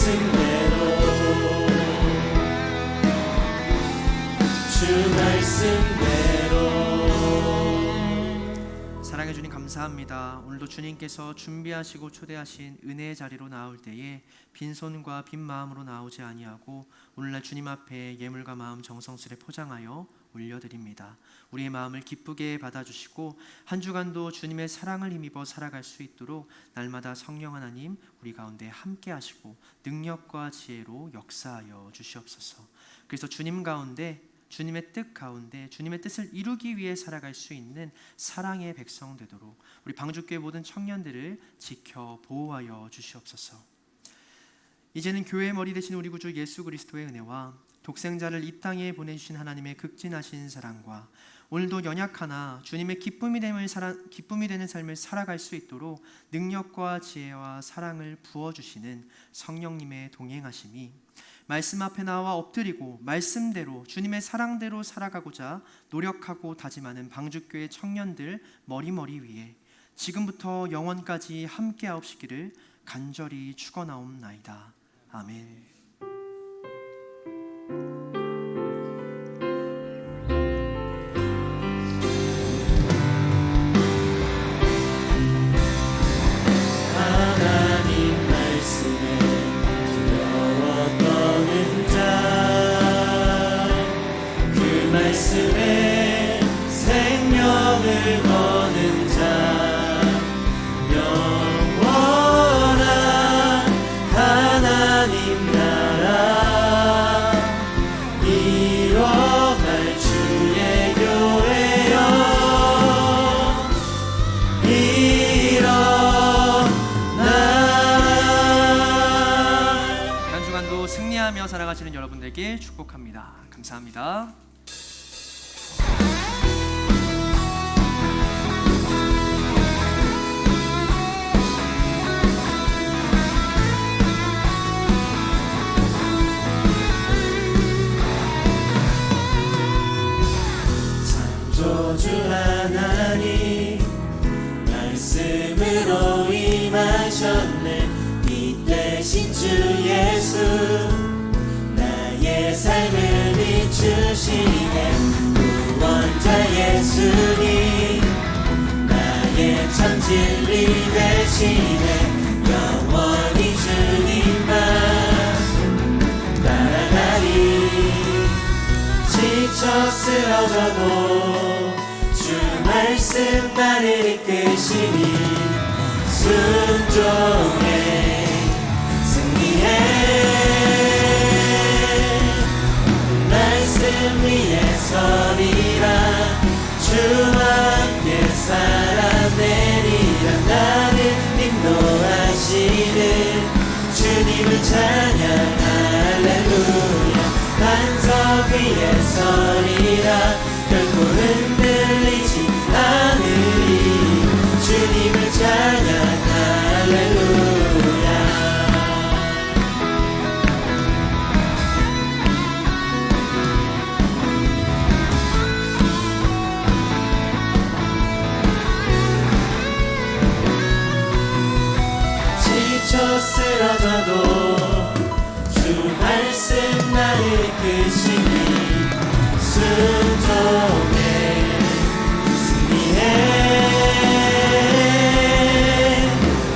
말씀대로 주 말씀대로. 사랑해 주님 감사합니다. 오늘도 주님께서 준비하시고 초대하신 은혜의 자리로 나올 때에 빈손과 빈 마음으로 나오지 아니하고 오늘날 주님 앞에 예물과 마음 정성스레 포장하여 올려드립니다. 우리의 마음을 기쁘게 받아주시고 한 주간도 주님의 사랑을 힘입어 살아갈 수 있도록 날마다 성령 하나님 우리 가운데 함께 하시고 능력과 지혜로 역사하여 주시옵소서. 그래서 주님 가운데, 주님의 뜻 가운데 주님의 뜻을 이루기 위해 살아갈 수 있는 사랑의 백성 되도록 우리 방주교회 모든 청년들을 지켜 보호하여 주시옵소서. 이제는 교회의 머리 되신 우리 구주 예수 그리스도의 은혜와 독생자를 이 땅에 보내주신 하나님의 극진하신 사랑과 오늘도 연약하나 주님의 기쁨이 되는 삶을 살아갈 수 있도록 능력과 지혜와 사랑을 부어주시는 성령님의 동행하심이 말씀 앞에 나와 엎드리고 말씀대로 주님의 사랑대로 살아가고자 노력하고 다짐하는 방주교회 청년들 머리머리 위에 지금부터 영원까지 함께하옵시기를 간절히 축원하옵나이다. 아멘. 하나님 말씀에 두려워 떠는 자, 그 말씀에 생명을 거는 자, 영원한 하나님 나라 이뤄갈 주의 교회여 한 주간도 승리하며 살아가시는 여러분들에게 축복합니다. 감사합니다. 창조주 하나님 말씀으로 임하셨네. 이 대신 주 예수 나의 삶을 비추시네. 구원자 예수님 나의 참 진리 되시네. 영원히 주님만 따라가리. 지쳐 쓰러져도 주 말씀 나를 이끄시니 순종해 승리해. 말씀 위에 서리라. 주와 함께 살아내리라. 나를 인도하시는 주님을 찬양 할렐루야. 반석 위에 서리라. 결코 흔들리지 않으리. 주님을 찬양 할렐루야. 지쳐 쓰러져도 주 말씀 나를 이끄시니 순종해 승리해.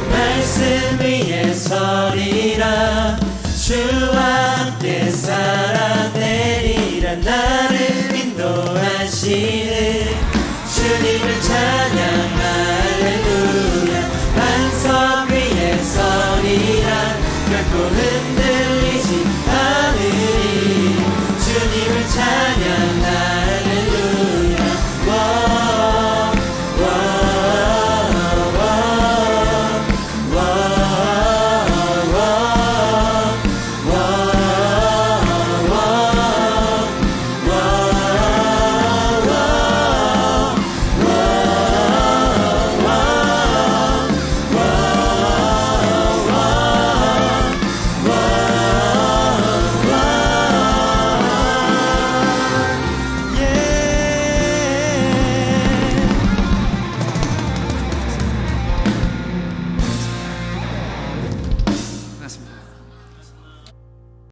말씀 위에 서리라. 주와 함께 살아내리라. 나를 인도하시네.